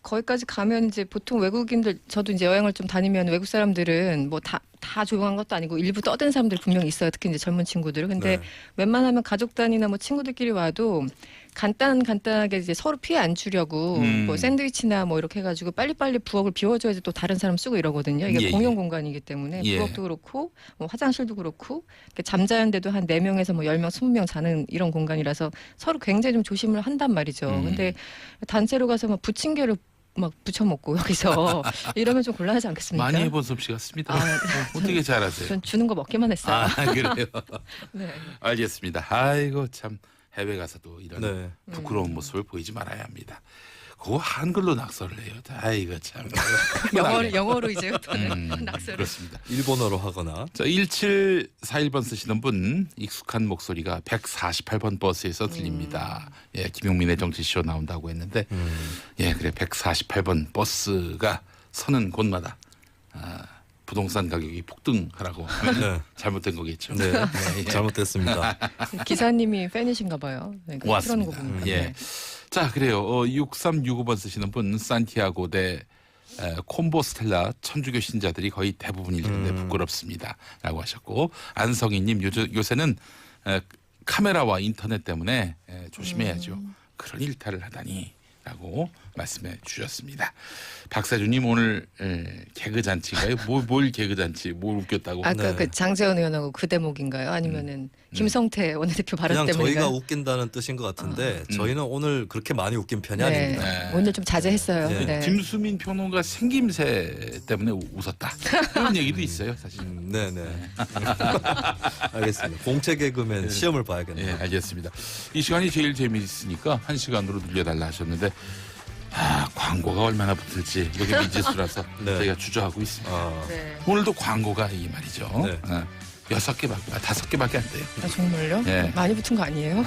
거기까지 가면 이제 보통 외국인들 저도 이제 여행을 좀 다니면 외국 사람들은 뭐 다 다 조용한 것도 아니고 일부 떠드는 사람들이 분명히 있어요. 특히 이제 젊은 친구들. 근데 네. 웬만하면 가족 단위나 뭐 친구들끼리 와도 간단하게 이제 서로 피해 안 주려고 뭐 샌드위치나 뭐 이렇게 해가지고 빨리빨리 부엌을 비워줘야지 또 다른 사람 쓰고 이러거든요. 이게 예, 공용 예. 공간이기 때문에 예. 부엌도 그렇고 뭐 화장실도 그렇고 잠자는데도 한 4명에서 뭐 10명, 20명 자는 이런 공간이라서 서로 굉장히 좀 조심을 한단 말이죠. 근데 단체로 가서 막 부침개를 막 부쳐 먹고 여기서 이러면 좀 곤란하지 않겠습니까? 많이 해본 솜씨 같습니다. 아, 어떻게 잘하세요? 전 주는 거 먹기만 했어요. 아 그래요. 네. 알겠습니다. 아이고 참 해외 가서도 이런 네. 부끄러운 모습을 보이지 말아야 합니다. 그거 한글로 낙서를 해요. 아이고 참. 영어로 이제 낙서를. 그렇습니다. 일본어로 하거나. 자, 1741번 쓰시는 분 익숙한 목소리가 148번 버스에서 들립니다. 예, 김용민의 정치쇼 나온다고 했는데 예, 그래 148번 버스가 서는 곳마다 부동산 가격이 폭등하라고 하면 네. 잘못된 거겠죠. 네. 잘못됐습니다. 기사님이 팬이신가 봐요. 네, 그런 거 고맙습니다. 보니까. 예. 네. 자, 그래요. 6365번 쓰시는 분 산티아고 대 콤보스텔라 천주교 신자들이 거의 대부분일 텐데 부끄럽습니다라고 하셨고 안성희님 요새는 카메라와 인터넷 때문에 조심해야죠. 그런 일탈을 하다니라고 말씀해 주셨습니다. 박사주님 오늘 개그 잔치인가요? 뭘 개그 잔치? 뭘 웃겼다고? 아까 네. 그 장재원 의원하고 그 대목인가요? 아니면은 김성태 원내대표 발언 그냥 때문인가요? 저희가 웃긴다는 뜻인 것 같은데 저희는 오늘 그렇게 많이 웃긴 편이 네. 아닙니다. 네. 오늘 좀 자제했어요. 네. 네. 김수민 평론가 생김새 때문에 웃었다. 그런 얘기도 있어요, 사실. 네네. 알겠습니다. 공채 개그맨 시험을 봐야겠네요. 예, 알겠습니다. 이 시간이 제일 재미있으니까 1시간으로 늘려달라 하셨는데 광고가 얼마나 붙을지 이게 미지수라서 네. 저희가 주저하고 있습니다. 아, 네. 오늘도 광고가 이 말이죠. 네. 6개밖에, 5개밖에 안 돼요. 아, 정말요? 네. 많이 붙은 거 아니에요?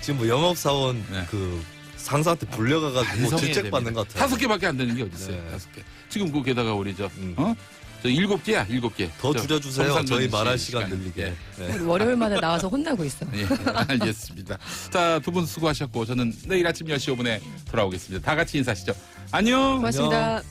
지금 뭐 영업사원 네. 그 상사한테 불려가가지고 뭐 반성해야 질책받는 것 같아요. 5개밖에 안 되는 게 어디 있어요? 네. 5개. 지금 그 게다가 우리 저 7개야, 7개. 더 줄여주세요. 정상근 저희 씨 말할 시간 시간. 늘리게. 예. 네. 우리 월요일마다 나와서 혼나고 있어. 예, 알겠습니다. 자, 두 분 수고하셨고 저는 내일 아침 10시 5분에 돌아오겠습니다. 다 같이 인사하시죠. 안녕. 고맙습니다.